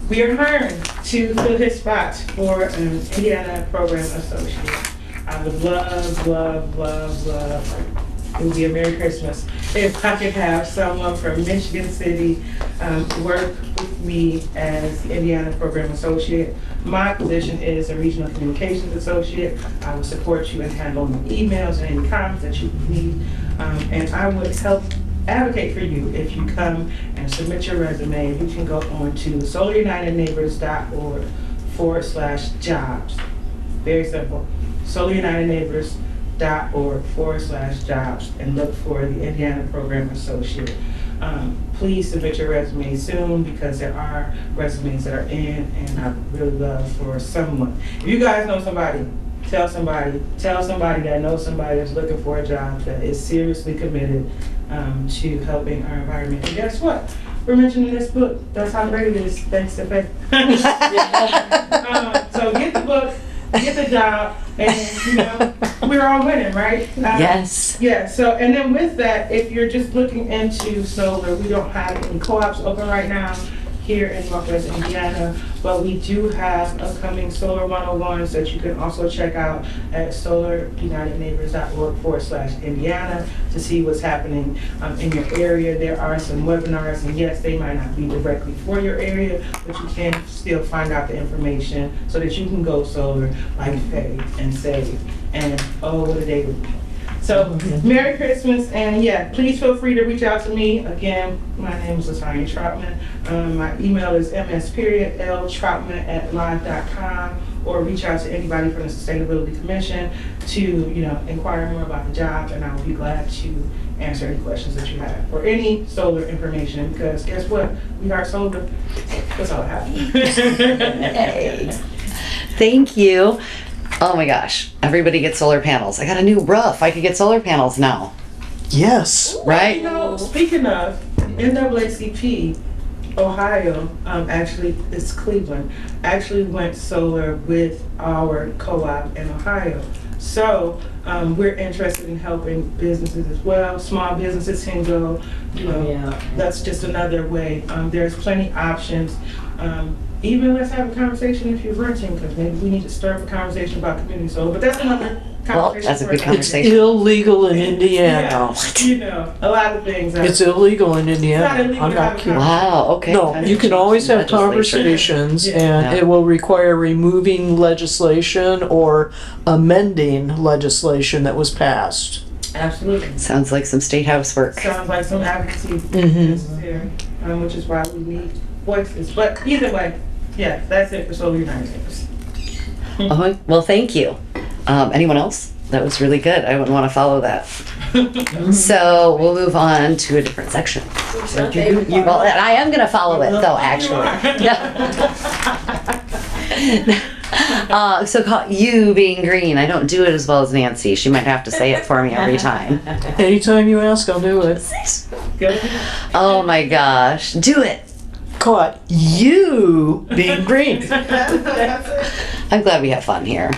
D: we are hiring to fill his spot for an Indiana Program Associate. I would love, it would be a Merry Christmas if I could have someone from Michigan City work with me as the Indiana Program Associate. My position is a Regional Communications Associate. I will support you in handling emails and any comments that you need. And I would help advocate for you if you come and submit your resume. You can go on to solarunitedneighbors.org/jobs. Very simple. solarunitedneighbors.org/jobs and look for the Indiana Program Associate. Please submit your resume soon because there are resumes that are in, and I would really love for someone. If you guys know somebody, tell somebody that knows somebody that's looking for a job that is seriously committed to helping our environment. And guess what? We're mentioning this book. That's how great it is, thanks to faith. So get the book, get the job, and you know, we're all winning, right?
B: Yes.
D: Yeah, so, and then with that, if you're just looking into solar, we don't have any co-ops open right now here in Northwest Indiana, but we do have upcoming Solar 101s that you can also check out at solarunitedneighbors.org/Indiana to see what's happening in your area. There are some webinars, and yes, they might not be directly for your area, but you can still find out the information so that you can go solar like Faye and save. And oh, what a day it would be. So, Merry Christmas, and yeah, please feel free to reach out to me. Again, my name is Latanya Troutman. My email is ms.ltroutman@live.com, or reach out to anybody from the Sustainability Commission to, you know, inquire more about the job, and I will be glad to answer any questions that you have, or any solar information, because guess what? We are solar. That's all I have.
B: Hey. Thank you. Oh my gosh, everybody gets solar panels. I got a new roof. I could get solar panels now.
E: Yes.
B: Right?
D: You know, speaking of, NAACP Ohio, actually, it's Cleveland, actually went solar with our co-op in Ohio. So we're interested in helping businesses as well. Small businesses can go, you know, that's just another way. There's plenty options. Even let's have a conversation if you're renting, because maybe we need to stir up a conversation about community solar, but that's another conversation.
B: Well, that's a good
E: It's
B: conversation.
E: illegal in Indiana.
D: Yeah, you know, a lot of things.
E: It's illegal in Indiana.
D: It's not illegal
E: I'm
D: to
E: not
D: have a
E: kidding.
B: Wow, okay.
E: No, you can always have
B: Legislature.
E: conversations,
D: Yeah.
E: and
B: Yeah.
E: it will require removing legislation or amending legislation that was passed.
D: Absolutely.
B: Sounds like some state house work.
D: Sounds like some advocacy
E: Mhm.
D: necessary, which is why we need voices. But either way, yeah, that's it for Solar United Neighbors.
B: Well, thank you. Anyone else? That was really good. I wouldn't want to follow that. So we'll move on to a different section. Well, I am going to follow it though, actually. So you being green, I don't do it as well as Nancy. She might have to say it for me every time.
E: Anytime you ask, I'll do it.
B: Oh my gosh. Do it.
E: Caught you being green.
B: I'm glad we have fun here.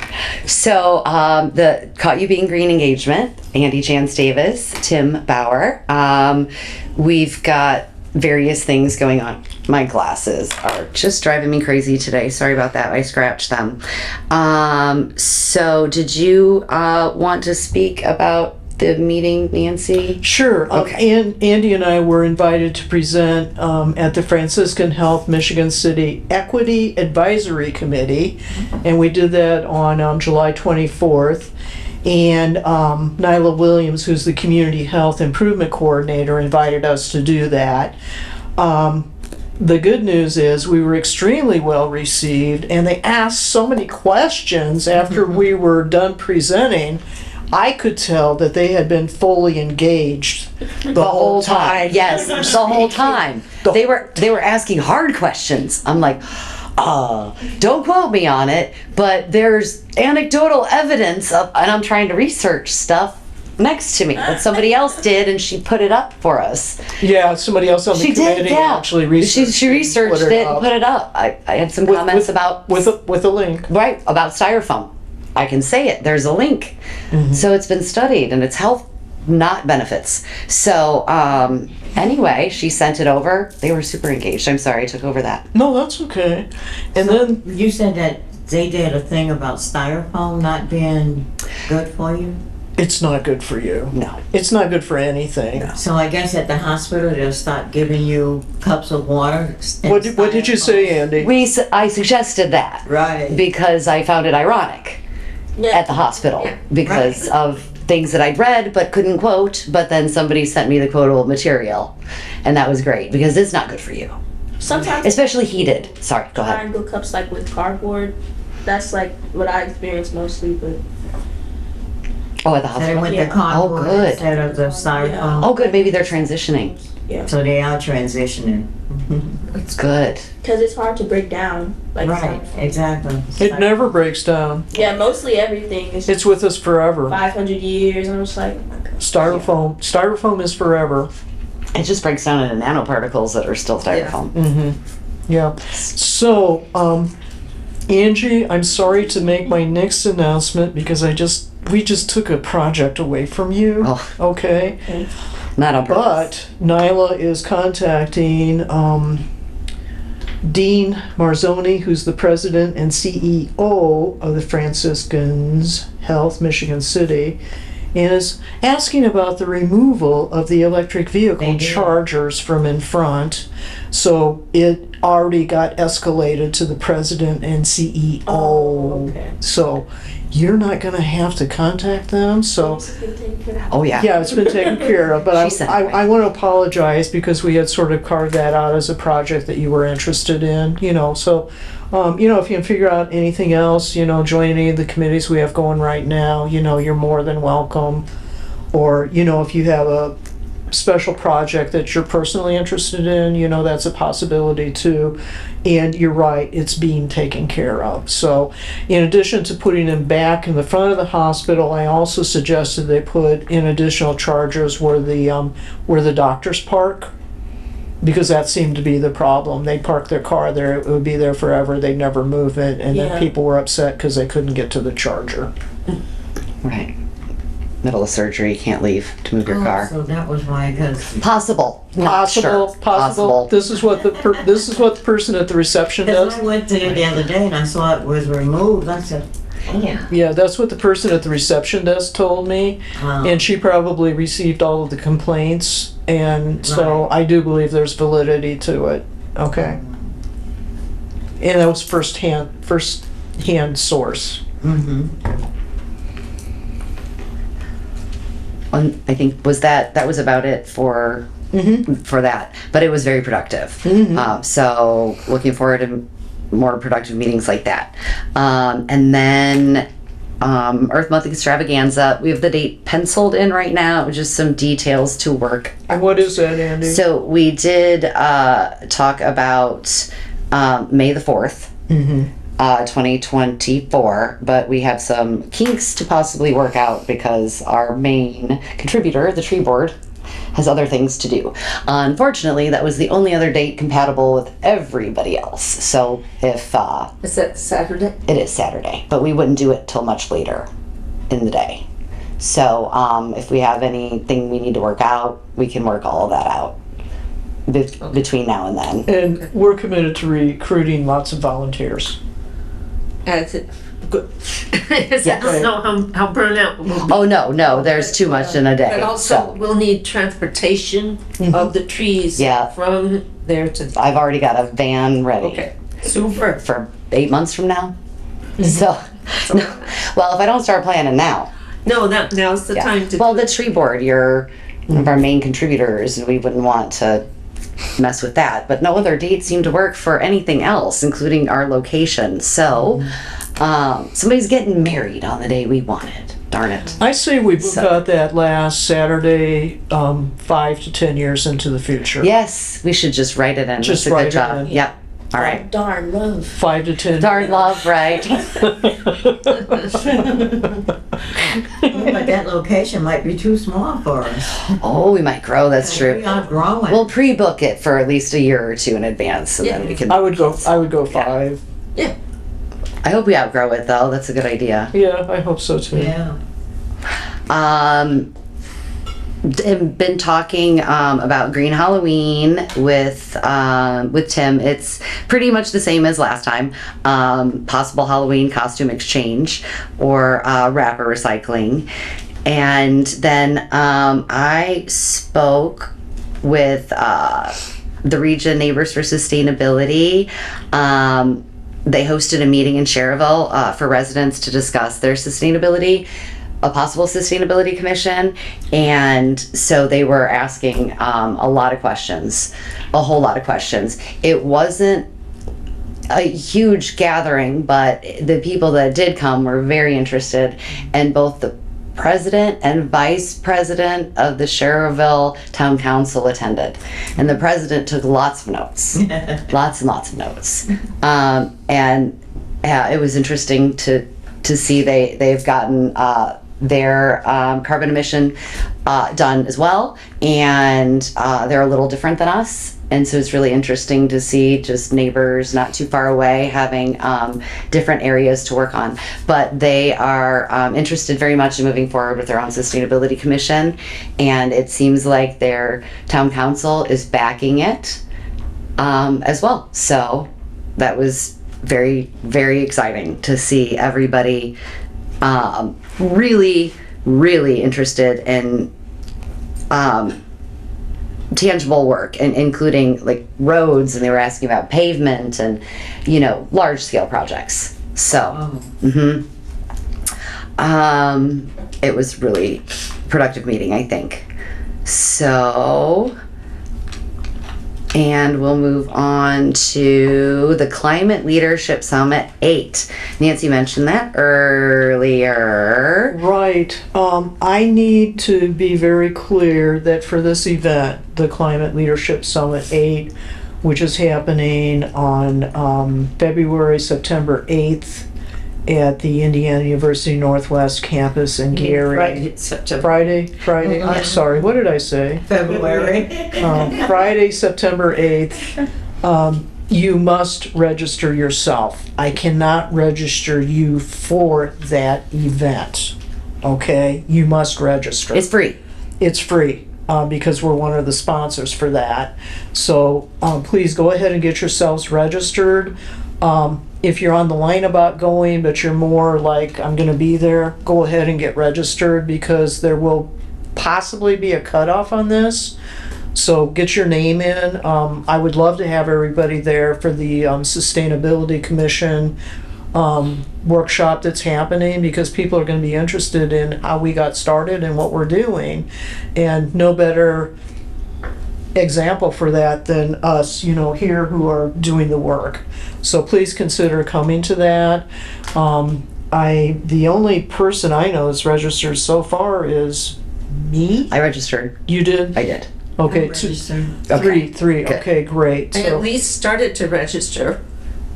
B: So the Caught You Being Green engagement, Andy Jans Davis, Tim Bauer. We've got various things going on. My glasses are just driving me crazy today. Sorry about that. I scratched them. So did you want to speak about the meeting, Nancy?
E: Sure.
B: Okay.
E: Andy and I were invited to present at the Franciscan Health Michigan City Equity Advisory Committee, and we did that on July 24th. And Nyla Williams, who's the Community Health Improvement Coordinator, invited us to do that. the good news is we were extremely well received, and they asked so many questions after we were done presenting. I could tell that they had been fully engaged the whole time.
B: Yes, the whole time. They were asking hard questions. I'm like, don't quote me on it, but there's anecdotal evidence of, and I'm trying to research stuff next to me that somebody else did, and she put it up for us.
E: Yeah, somebody else on the
B: She
E: committee
B: did, yeah.
E: actually researched.
B: She researched it and put it up. I had some comments about
E: with a link.
B: Right, about styrofoam. I can say it. There's a link. So it's been studied, and it's health, not benefits. So anyway, she sent it over. They were super engaged. I'm sorry I took over that.
E: No, that's okay. And then
K: You said that they did a thing about styrofoam not being good for you?
E: it's not good for you.
B: No.
E: It's not good for anything.
K: So I guess at the hospital, they'll start giving you cups of water. and
E: What did you say, Andy?
B: I suggested that
K: Right.
B: because I found it ironic at the hospital because of things that I'd read but couldn't quote, but then somebody sent me the quotable material, and that was great because it's not good for you,
I: Sometimes
B: especially heated. Sorry, go ahead.
I: triangle cups like with cardboard. That's like what I experienced mostly, but
B: Oh, at the
K: They
B: hospital.
K: went
I: Yeah.
K: the cardboard
B: good.
K: instead of the styrofoam.
B: Oh, good. Maybe they're transitioning.
K: So they are transitioning.
B: It's good.
I: because it's hard to break down. Like
K: Right, exactly.
E: It never breaks down.
I: Yeah, mostly everything is
E: It's with us forever.
I: 500 years, and I'm just like, oh my God.
E: Styrofoam is forever.
B: It just breaks down into nanoparticles that are still styrofoam.
E: Yeah. So, Angie, I'm sorry to make my next announcement because we just took a project away from you.
B: Oh.
E: Okay.
B: Not on purpose.
E: But Nyla is contacting Dean Marzoni, who's the president and CEO of the Franciscans Health Michigan City, and is asking about the removal of the electric vehicle chargers from in front. So it already got escalated to the president and CEO.
I: Oh, okay.
E: So you're not going to have to contact them. So
B: Oh, yeah.
E: yeah, it's been taken care of, but
B: She sent it
E: I
B: right.
E: want to apologize because we had sort of carved that out as a project that you were interested in, so, if you can figure out anything else, join any of the committees we have going right now, you're more than welcome. Or, if you have a special project that you're personally interested in, that's a possibility too. And you're right, it's being taken care of. So in addition to putting them back in the front of the hospital, I also suggested they put in additional chargers where the doctors park, because that seemed to be the problem. They park their car there, it would be there forever, they'd never move it, and then
I: Yeah.
E: people were upset because they couldn't get to the charger.
B: Right. Middle of surgery, can't leave to move your car.
K: So that was why, because
B: Possible. Not sure.
E: Possible. This is what the person at the reception does.
K: I went there the other day and I saw it was removed. I said, yeah.
E: Yeah, that's what the person at the reception desk told me, and she probably received all of the complaints, and so I do believe there's validity to it. Okay. And that was first hand source.
K: Mm-hmm.
B: I think that was about it for that, but it was very productive. So looking forward to more productive meetings like that. And then Earth Month Extravaganza, we have the date penciled in right now, just some details to work.
E: And what is that, Andy?
B: So we did talk about May the 4th. 2024, but we have some kinks to possibly work out because our main contributor, the tree board, has other things to do. Unfortunately, that was the only other date compatible with everybody else. So if
C: Is that Saturday?
B: it is Saturday, but we wouldn't do it till much later in the day. So if we have anything we need to work out, we can work all of that out between now and then.
E: And we're committed to recruiting lots of volunteers.
C: As it, good. I
B: Yes.
C: don't know how burnout will be.
B: Oh, no, there's too much in a day.
C: But also,
B: So
C: we'll need transportation of the trees
B: Yeah.
C: from there to.
B: I've already got a van ready.
C: Okay, super.
B: For 8 months from now. So, well, if I don't start planning now.
C: No, now's the
B: Yeah.
C: time to.
B: Well, the tree board, you're one of our main contributors, and we wouldn't want to mess with that. But no other dates seem to work for anything else, including our location. So somebody's getting married on the day we wanted. Darn it.
E: I say we book
B: So-
E: out that last Saturday, 5 to 10 years into the future.
B: Yes, we should just write it in.
E: Just
B: That's a
E: write
B: good
E: it
B: job.
E: in.
B: Yep. All right.
I: Darn love.
E: 5 to 10.
B: Darn love, right?
K: But that location might be too small for us.
B: Oh, we might grow. That's
K: We
B: true.
K: are growing.
B: We'll pre-book it for at least a year or two in advance, and then we can.
E: I would go 5.
B: I hope we outgrow it though. That's a good idea.
E: Yeah, I hope so too.
K: Yeah.
B: Been talking about Green Halloween with Tim. It's pretty much the same as last time. Possible Halloween costume exchange or wrapper recycling, and then I spoke with the Region Neighbors for Sustainability. They hosted a meeting in Cherville for residents to discuss their sustainability, a possible sustainability commission, and so they were asking a whole lot of questions. It wasn't a huge gathering, but the people that did come were very interested, and both the president and vice president of the Cherville Town Council attended, and the president took lots of notes, lots and lots of notes, and it was interesting to see they've gotten their carbon emission done as well, and they're a little different than us, and so it's really interesting to see just neighbors not too far away having different areas to work on. But they are interested very much in moving forward with their own sustainability commission, and it seems like their town council is backing it as well. So that was very, very exciting to see everybody really, really interested in tangible work, and including like roads, and they were asking about pavement and large scale projects. So it was really productive meeting, I think. So, and we'll move on to the Climate Leadership Summit 8. Nancy mentioned that earlier.
E: Right. I need to be very clear that for this event, the Climate Leadership Summit 8, which is happening on September 8th at the Indiana University Northwest campus in Gary. Friday. I'm sorry, what did I say?
K: February.
E: Friday, September 8th. You must register yourself. I cannot register you for that event. Okay? You must register.
B: It's free.
E: It's free because we're one of the sponsors for that. So please go ahead and get yourselves registered. If you're on the line about going, but you're more like, I'm going to be there, go ahead and get registered because there will possibly be a cutoff on this. So get your name in. I would love to have everybody there for the Sustainability Commission workshop that's happening, because people are going to be interested in how we got started and what we're doing. And no better example for that than us, here who are doing the work. So please consider coming to that. The only person I know that's registered so far is me.
B: I registered.
E: You did?
B: I did.
E: Okay, three.
B: Good.
E: Okay, great.
C: I at least started to register,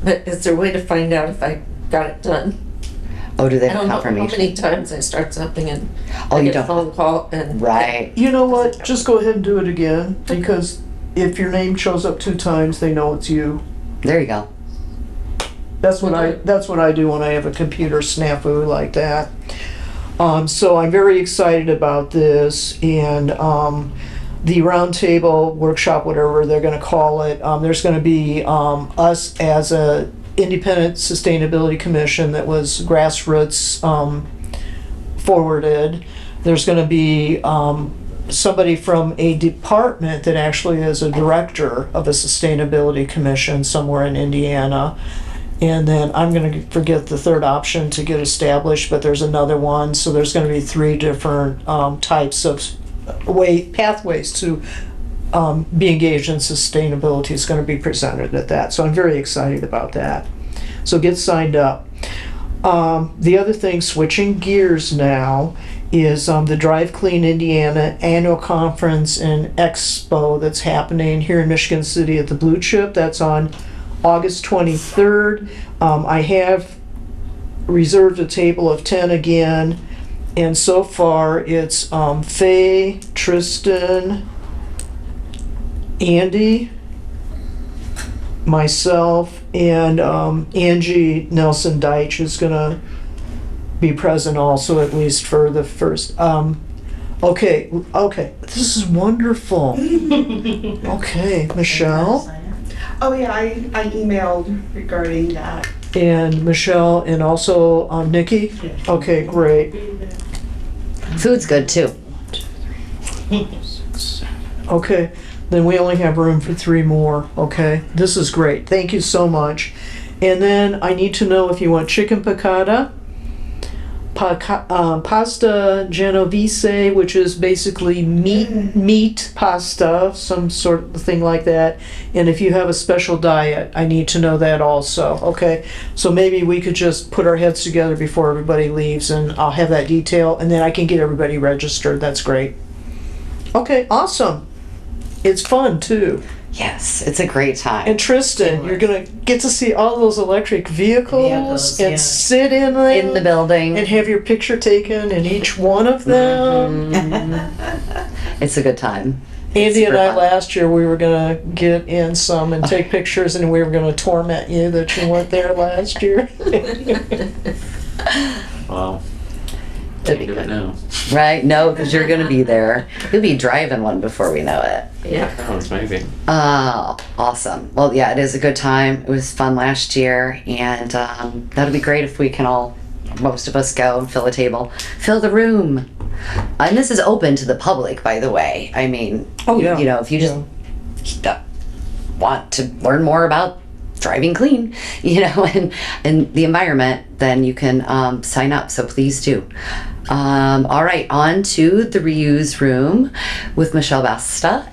C: but is there a way to find out if I got it done?
B: Oh, do they
C: I
B: have
C: don't know how
B: confirmation?
C: many times I start something and
B: Oh,
C: I
B: you
C: get a
B: don't.
C: phone call and
B: Right.
E: You know what? Just go ahead and do it again, because if your name shows up 2 times, they know it's you.
B: There you go.
E: That's what I do when I have a computer snafu like that. So I'm very excited about this, and the roundtable workshop, whatever they're going to call it. There's going to be us as a independent sustainability commission that was grassroots forwarded. There's going to be somebody from a department that actually is a director of a sustainability commission somewhere in Indiana. And then I'm going to forget the third option to get established, but there's another one. So there's going to be 3 different types of pathways to be engaged in sustainability is going to be presented at that. So I'm very excited about that. So get signed up. The other thing, switching gears now, is the Drive Clean Indiana annual conference and expo that's happening here in Michigan City at the Blue Chip. That's on August 23rd. I have reserved a table of 10 again, and so far it's Faye, Tristan, Andy, myself, and Angie Nelson Deitch is gonna be present also, at least for the first. Okay, this is wonderful. Okay, Michelle.
L: Oh yeah, I emailed regarding that.
E: And Michelle, and also Nikki? Okay, great.
B: Food's good too.
E: Okay, then we only have room for 3 more, okay? This is great, thank you so much. And then I need to know if you want chicken piccata, pasta genovese, which is basically meat pasta, some sort of thing like that. And if you have a special diet, I need to know that also, okay? So maybe we could just put our heads together before everybody leaves, and I'll have that detail, and then I can get everybody registered. That's great. Okay, awesome. It's fun too.
B: Yes, it's a great time.
E: And Tristan, you're gonna get to see all those electric vehicles and sit in them
B: in the building
E: and have your picture taken in each one of them.
B: It's a good time.
E: Andy and I last year, we were gonna get in some and take pictures, and we were gonna torment you that you weren't there last year.
J: Wow.
B: It'd be
J: Do it
B: good.
J: now.
B: Right? No, because you're going to be there. You'll be driving one before we know it.
C: Yeah.
J: Maybe.
B: Oh, awesome. Well, yeah, it is a good time. It was fun last year, and that'll be great if we can all, most of us, go and fill a table, fill the room. And this is open to the public, by the way. I mean, you know, if you just want to learn more about driving clean, you know, and the environment, then you can sign up. So please do. All right, on to the reuse room with Michelle Basta.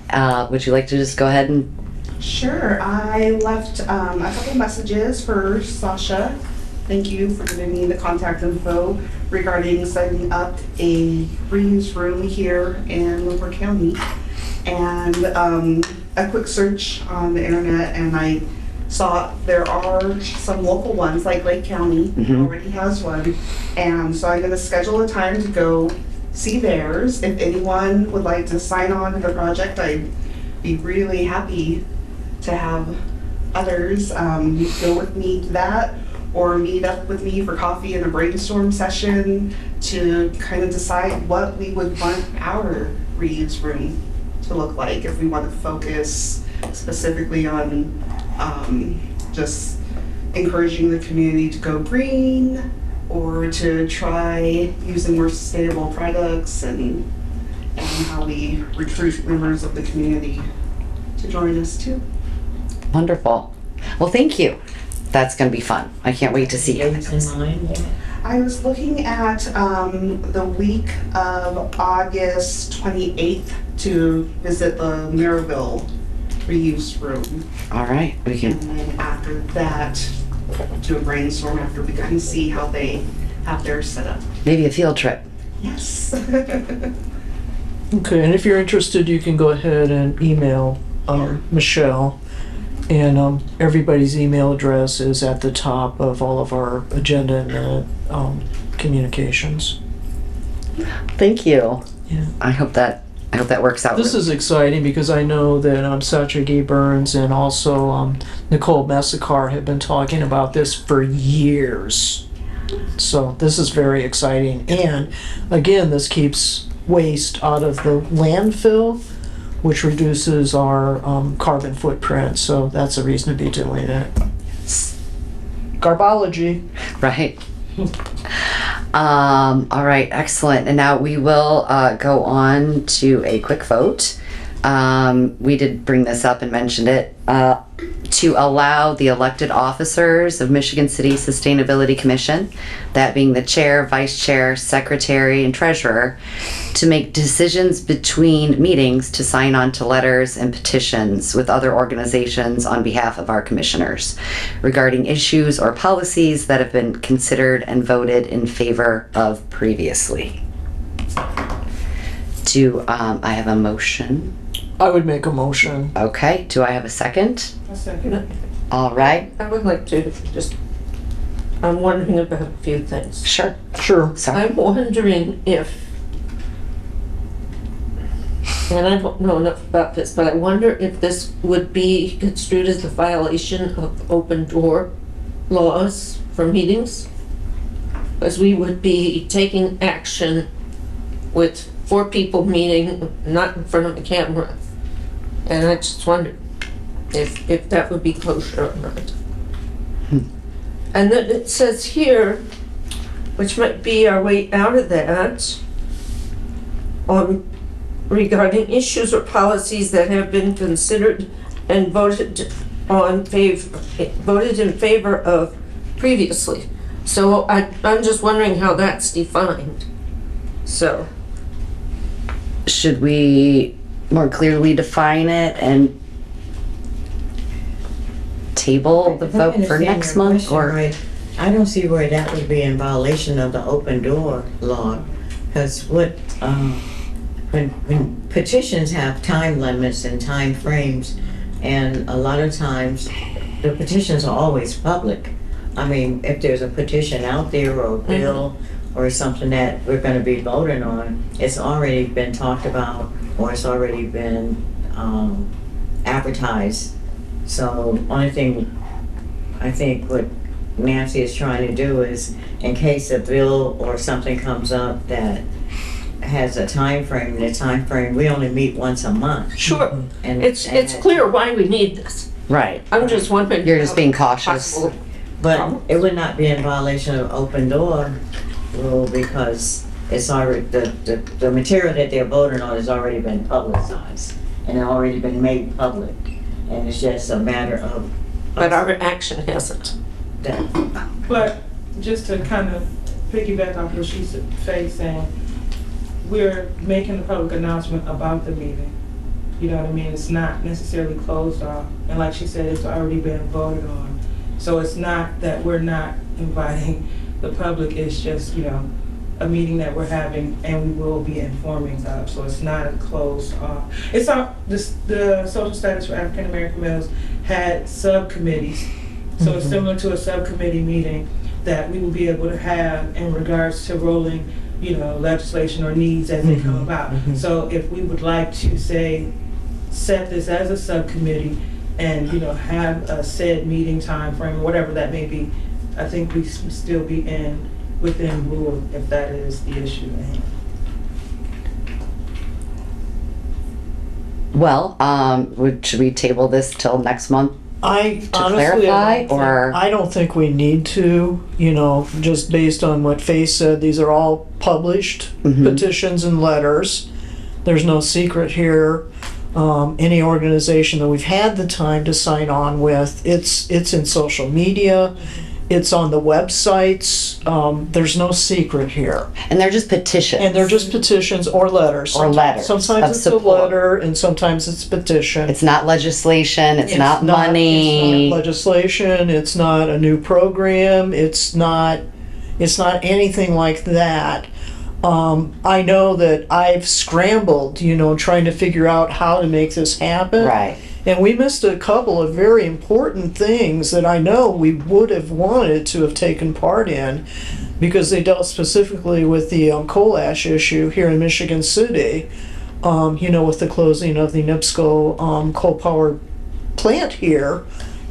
B: Would you like to just go ahead and?
L: Sure. I left a couple messages for Sasha. Thank you for giving me the contact info regarding setting up a reuse room here in LaPorte County. And a quick search on the internet, and I saw there are some local ones, like Lake County already has one. And so I'm going to schedule a time to go see theirs. If anyone would like to sign on to the project, I'd be really happy to have others go with me to that, or meet up with me for coffee and a brainstorm session to kind of decide what we would want our reuse room to look like, if we want to focus specifically on just encouraging the community to go green, or to try using more sustainable products, and how we recruit members of the community to join us too.
B: Wonderful. Well, thank you. That's going to be fun. I can't wait to see you.
L: I was looking at the week of August 28th to visit the Maryville reuse room.
B: All right, we can.
L: And then after that, do a brainstorm after we kind of see how they have theirs set up.
B: Maybe a field trip.
L: Yes.
E: Okay, and if you're interested, you can go ahead and email Michelle. And everybody's email address is at the top of all of our agenda and communications.
B: Thank you.
E: Yeah.
B: I hope that works out.
E: This is exciting because I know that Satya Gee Burns and also Nicole Messakar have been talking about this for years. So this is very exciting. And again, this keeps waste out of the landfill, which reduces our carbon footprint. So that's a reason to be doing it. Garbology.
B: Right. All right, excellent. And now we will go on to a quick vote we did bring this up and mentioned it, to allow the elected officers of Michigan City Sustainability Commission, that being the chair, vice chair, secretary, and treasurer, to make decisions between meetings to sign on to letters and petitions with other organizations on behalf of our commissioners regarding issues or policies that have been considered and voted in favor of previously. Do I have a motion?
E: I would make a motion.
B: Okay, do I have a second?
D: A second.
B: All right,
C: I would like to just, I'm wondering about a few things.
B: sure.
E: Sure.
B: Sorry.
C: I'm wondering if, and I don't know enough about this, but I wonder if this would be construed as a violation of open door laws for meetings? Because we would be taking action with 4 people meeting, not in front of the camera. And I just wondered if that would be kosher or not. And then it says here, which might be our way out of that, regarding issues or policies that have been considered and voted in favor of previously. So I'm just wondering how that's defined. So.
B: Should we more clearly define it and table the
K: If I
B: vote for
K: understand
B: next
K: your
B: month,
K: question
B: or?
K: right, I don't see where that would be in violation of the open door law, because when petitions have time limits and time frames, and a lot of times the petitions are always public. I mean, if there's a petition out there or a bill or something that we're going to be voting on, it's already been talked about or it's already been advertised. So only thing I think what Nancy is trying to do is, in case a bill or something comes up that has a time frame, we only meet once a month.
C: Sure.
K: And
C: It's clear why we need this.
B: Right.
C: I'm just wondering.
B: You're just being cautious.
C: Possible.
K: But it would not be in violation of open door rule because it's already, the material that they're voting on has already been publicized and already been made public. And it's just a matter of.
C: But our action hasn't.
D: But just to kind of piggyback off what she's saying, we're making a public announcement about the meeting. You know what I mean? It's not necessarily closed off. And like she said, it's already been voted on. So it's not that we're not inviting the public, it's just, you know, a meeting that we're having and we will be informing of. So it's not a closed off. It's the Social Status for African American Males had subcommittees. So it's similar to a subcommittee meeting that we will be able to have in regards to rolling, you know, legislation or needs as they come about. So if we would like to say, set this as a subcommittee and, you know, have a said meeting time frame, or whatever that may be, I think we still be within rule if that is the issue at hand.
B: Well, should we table this till next month?
E: I
B: To
E: honestly,
B: clarify, or?
E: I don't think we need to, you know, just based on what Faith said, these are all published petitions and letters. There's no secret here. Any organization that we've had the time to sign on with, it's in social media, it's on the websites, there's no secret here.
B: And they're just petitions.
E: And they're just petitions or letters.
B: Or letters
E: Sometimes
B: of
E: it's
B: support.
E: a letter and sometimes it's a petition.
B: It's not legislation, it's not money.
E: It's not legislation, it's not a new program, it's not anything like that. I know that I've scrambled, you know, trying to figure out how to make this happen.
B: Right.
E: And we missed a couple of very important things that I know we would have wanted to have taken part in because they dealt specifically with the coal ash issue here in Michigan City, you know, with the closing of the NIPSCO coal power plant here.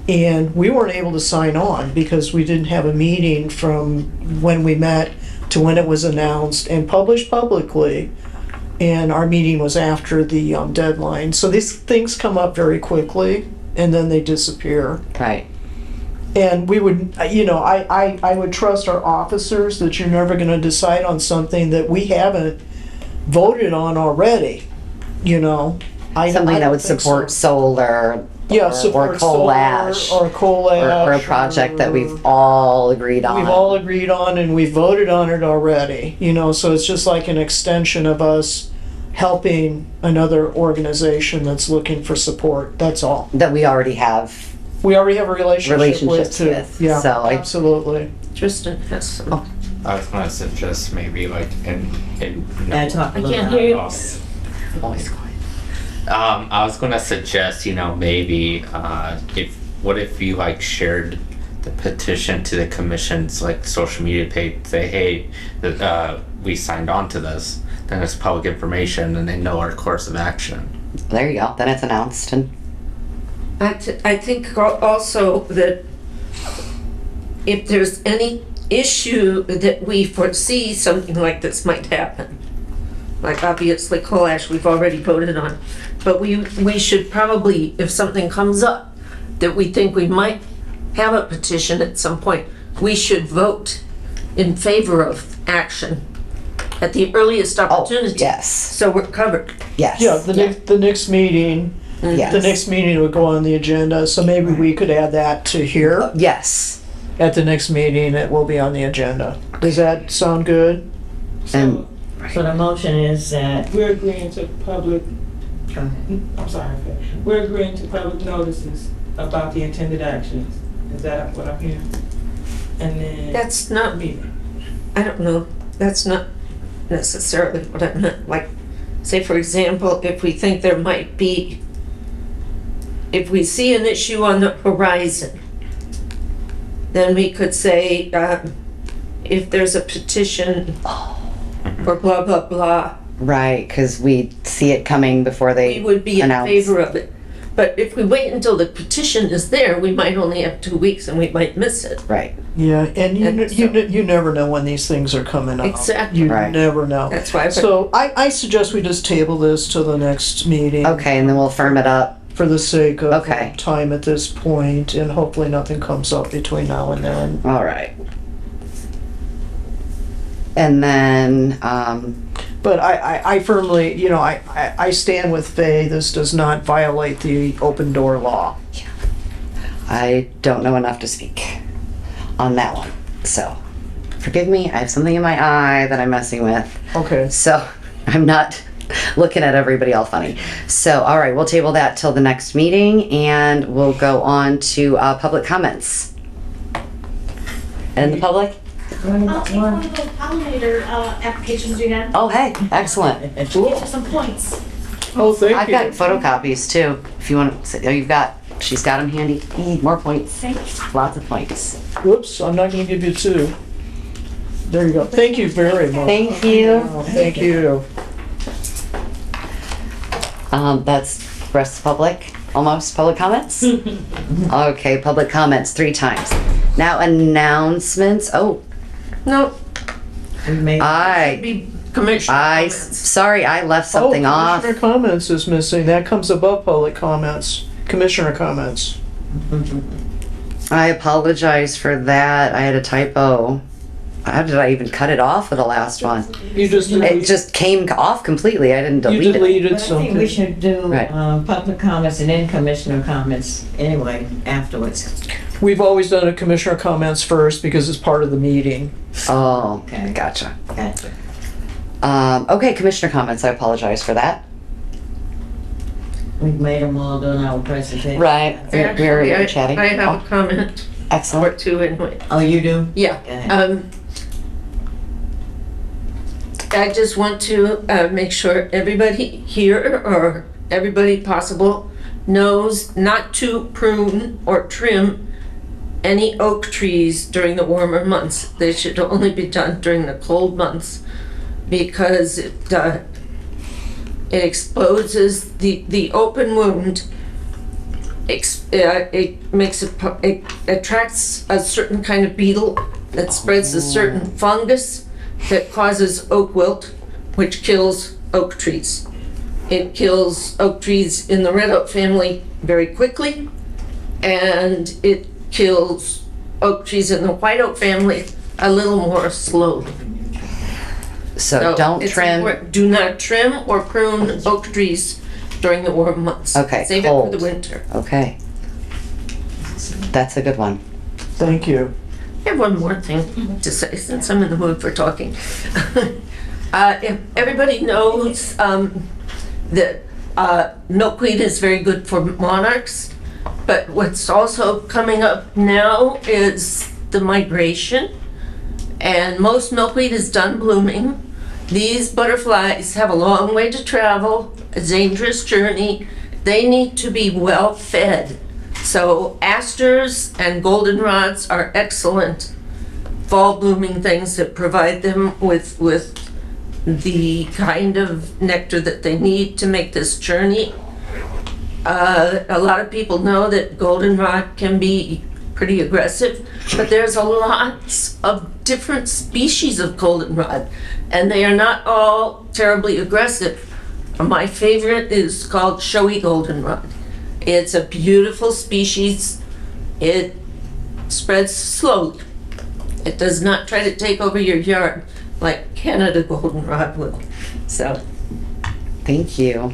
E: And we weren't able to sign on because we didn't have a meeting from when we met to when it was announced and published publicly, and our meeting was after the deadline. So these things come up very quickly and then they disappear.
B: Right.
E: And we would, you know, I would trust our officers that you're never going to decide on something that we haven't voted on already, you know.
B: Something that
E: don't
B: would
E: think
B: support
E: so.
B: solar.
E: Yeah,
B: or
E: support
B: coal
E: solar
B: ash.
E: or coal ash.
B: Or a project that we've all agreed on.
E: We've all agreed on and we voted on it already, you know, so it's just like an extension of us helping another organization that's looking for support, that's all.
B: That we already have.
E: We already have a relationship with
B: Relationships
E: too.
B: with,
E: Yeah,
B: so I-
E: absolutely.
C: Tristan has some.
J: I was gonna suggest maybe like in
K: Yeah, talk a
I: I
K: little
I: can't
K: bit.
I: hear you.
J: Always quiet. I was gonna suggest, maybe what if you like shared the petition to the commission's like social media page, say, hey, we signed on to this, then it's public information and they know our course of action.
B: There you go. Then it's announced and.
C: I think also that if there's any issue that we foresee something like this might happen, like obviously coal ash we've already voted on, but we should probably, if something comes up that we think we might have a petition at some point, we should vote in favor of action at the earliest opportunity.
B: Yes.
C: So we're covered.
B: Yes.
E: Yeah, the next meeting,
B: Yes.
E: the next meeting would go on the agenda, so maybe we could add that to here.
B: Yes.
E: At the next meeting, it will be on the agenda. Does that sound good?
B: And
K: So the motion is that,
D: We're agreeing to public,
K: go ahead.
D: I'm sorry, we're agreeing to public notices about the intended actions. Is that what I'm hearing? And then.
C: That's not,
D: Meeting.
C: I don't know, that's not necessarily what I meant. Like, say for example, if we think there might be, if we see an issue on the horizon, then we could say, if there's a petition or blah, blah, blah,
B: right, because we see it coming before they
C: we would be in
B: announce.
C: favor of it. But if we wait until the petition is there, we might only have 2 weeks and we might miss it.
B: Right.
E: Yeah, and
C: And
E: you never know when these things are coming up.
C: Exactly.
E: You
B: Right.
E: never know.
C: That's why.
E: So I suggest we just table this till the next meeting.
B: Okay, and then we'll firm it up.
E: For the sake of
B: Okay.
E: time at this point, and hopefully nothing comes up between now and then.
B: All right. And then,
E: But I firmly, I stand with Faye, this does not violate the open door law.
B: I don't know enough to speak on that one. So, forgive me, I have something in my eye that I'm messing with.
E: Okay.
B: So, I'm not looking at everybody all funny. So, all right, we'll table that till the next meeting and we'll go on to public comments. And the public?
M: Take one of those pollinator applications you had.
B: Oh, hey, excellent.
M: Get you some points.
E: Oh, thank
B: I've
E: you.
B: got photocopies too. If you want to, she's got them handy. More points.
M: Thanks.
B: Lots of points.
E: Whoops, I'm not gonna give you 2. There you go. Thank you very much.
B: Thank you.
E: Oh, thank you.
B: That's rest of public, almost public comments? Okay, public comments 3 times. Now announcements. Oh,
C: No,
K: We made,
C: be commissioner comments.
B: sorry, I left something off.
E: Commissioner comments is missing. That comes above public comments. Commissioner comments.
B: I apologize for that. I had a typo. How did I even cut it off for the last one?
E: You just
B: It just came off completely. I didn't
E: you
B: delete it.
E: deleted
K: but I think we
E: something.
K: should do
B: Right.
K: public comments and then commissioner comments anyway afterwards.
E: We've always done a commissioner comments first because it's part of the meeting.
B: Oh,
K: Okay.
B: gotcha.
K: Gotcha.
B: Okay, commissioner comments. I apologize for that.
K: We've made them all during our presentation.
B: Right. We were
C: Actually,
B: chatting.
C: I have
B: Oh,
C: a comment or
B: excellent.
C: 2 anyway.
K: Oh, you do?
C: Yeah.
K: Go ahead.
C: I just want to make sure everybody here, or everybody possible, knows not to prune or trim any oak trees during the warmer months. They should only be done during the cold months because it exposes the open wound. It makes it attracts a certain kind of beetle that spreads a certain fungus that causes oak wilt, which kills oak trees. It kills oak trees in the red oak family very quickly, and it kills oak trees in the white oak family a little more slowly.
B: So don't
C: it's
B: trim.
C: important. Do not trim or prune oak trees during the warm months.
B: Okay,
C: Save it
B: cold.
C: for the winter.
B: Okay. That's a good one.
E: Thank you.
C: I have one more thing to say since I'm in the mood for talking. If everybody knows that milkweed is very good for monarchs, but what's also coming up now is the migration. And most milkweed is done blooming. These butterflies have a long way to travel, a dangerous journey. They need to be well fed. So asters and goldenrods are excellent fall blooming things that provide them with the kind of nectar that they need to make this journey. A lot of people know that goldenrod can be pretty aggressive, but there's a lot of different species of goldenrod, and they are not all terribly aggressive. My favorite is called showy goldenrod. It's a beautiful species. It spreads slowly. It does not try to take over your yard like Canada goldenrod will. So,
B: Thank you. Well,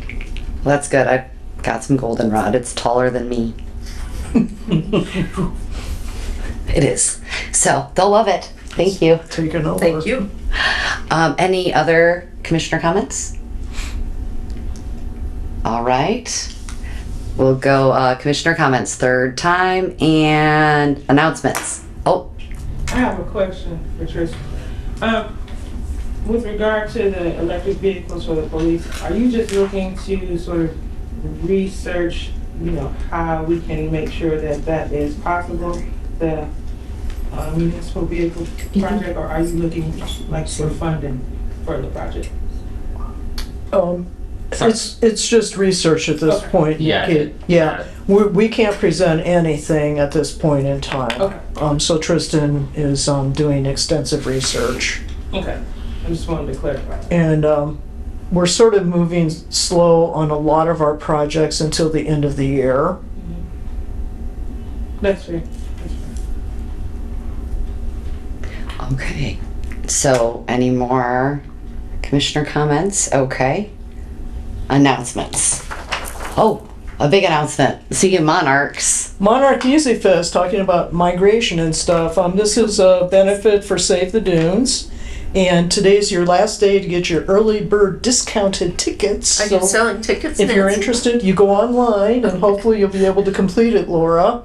B: that's good. I've got some goldenrod. It's taller than me. It is. So they'll love it. Thank you.
E: Taking over.
C: thank you.
B: Any other commissioner comments? All right. We'll go commissioner comments third time and announcements. Oh,
D: I have a question for Tristan. With regard to the electric vehicles for the police, are you just looking to sort of research, how we can make sure that that is possible, the municipal vehicle project, or are you looking like for funding for the project?
E: It's just research at this point.
J: Yeah.
E: We can't present anything at this point in time.
D: Okay.
E: So Tristan is doing extensive research.
D: Okay, I just wanted to clarify.
E: And we're sort of moving slow on a lot of our projects until the end of the year.
D: That's fair.
B: okay. So any more commissioner comments? Okay. Announcements. Oh, a big announcement. Speaking of monarchs.
E: Monarch Easy Fest, talking about migration and stuff. This is a benefit for Save the Dunes. And today's your last day to get your early bird discounted tickets.
C: Are you selling tickets,
E: If you're
C: Nancy?
E: interested, you go online and hopefully you'll be able to complete it, Laura.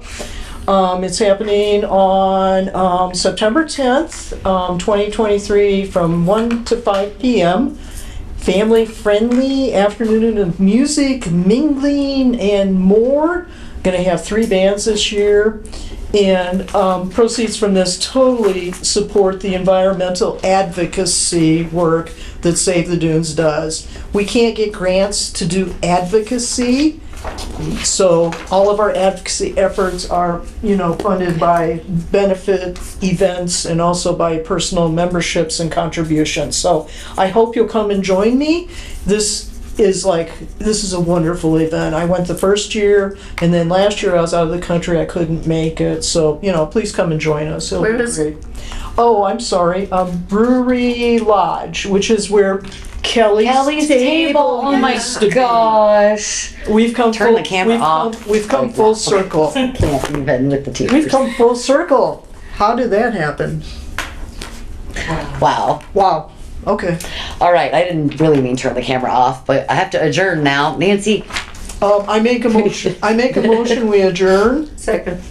E: It's happening on September 10th, 2023 from 1 to 5 p.m. Family-friendly afternoon of music, mingling, and more. Gonna have 3 bands this year. And proceeds from this totally support the environmental advocacy work that Save the Dunes does. We can't get grants to do advocacy, so all of our advocacy efforts are, funded by benefit events and also by personal memberships and contributions. So I hope you'll come and join me. This is a wonderful event. I went the first year, and then last year I was out of the country. I couldn't make it. So, please come and join us. It'll
C: Where
E: be
C: is
E: great. Oh, I'm sorry. Brewery Lodge, which is where Kelly's
B: Table. Oh my
E: used to be.
B: gosh.
E: We've come
B: Turn the camera off.
E: We've come full circle.
B: Can't even with the tears.
E: We've come full circle. How did that happen?
B: Wow.
E: Wow. Okay.
B: All right. I didn't really mean turn the camera off, but I have to adjourn now. Nancy.
E: I make a motion. We adjourn.
C: Second.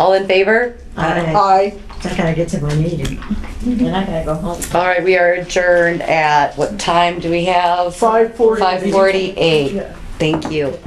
B: All in favor?
E: Aye.
K: I gotta get to my meeting. And I gotta go home.
B: All right. We are adjourned at what time do we have?
E: 5:48.
B: 5:48. Thank you.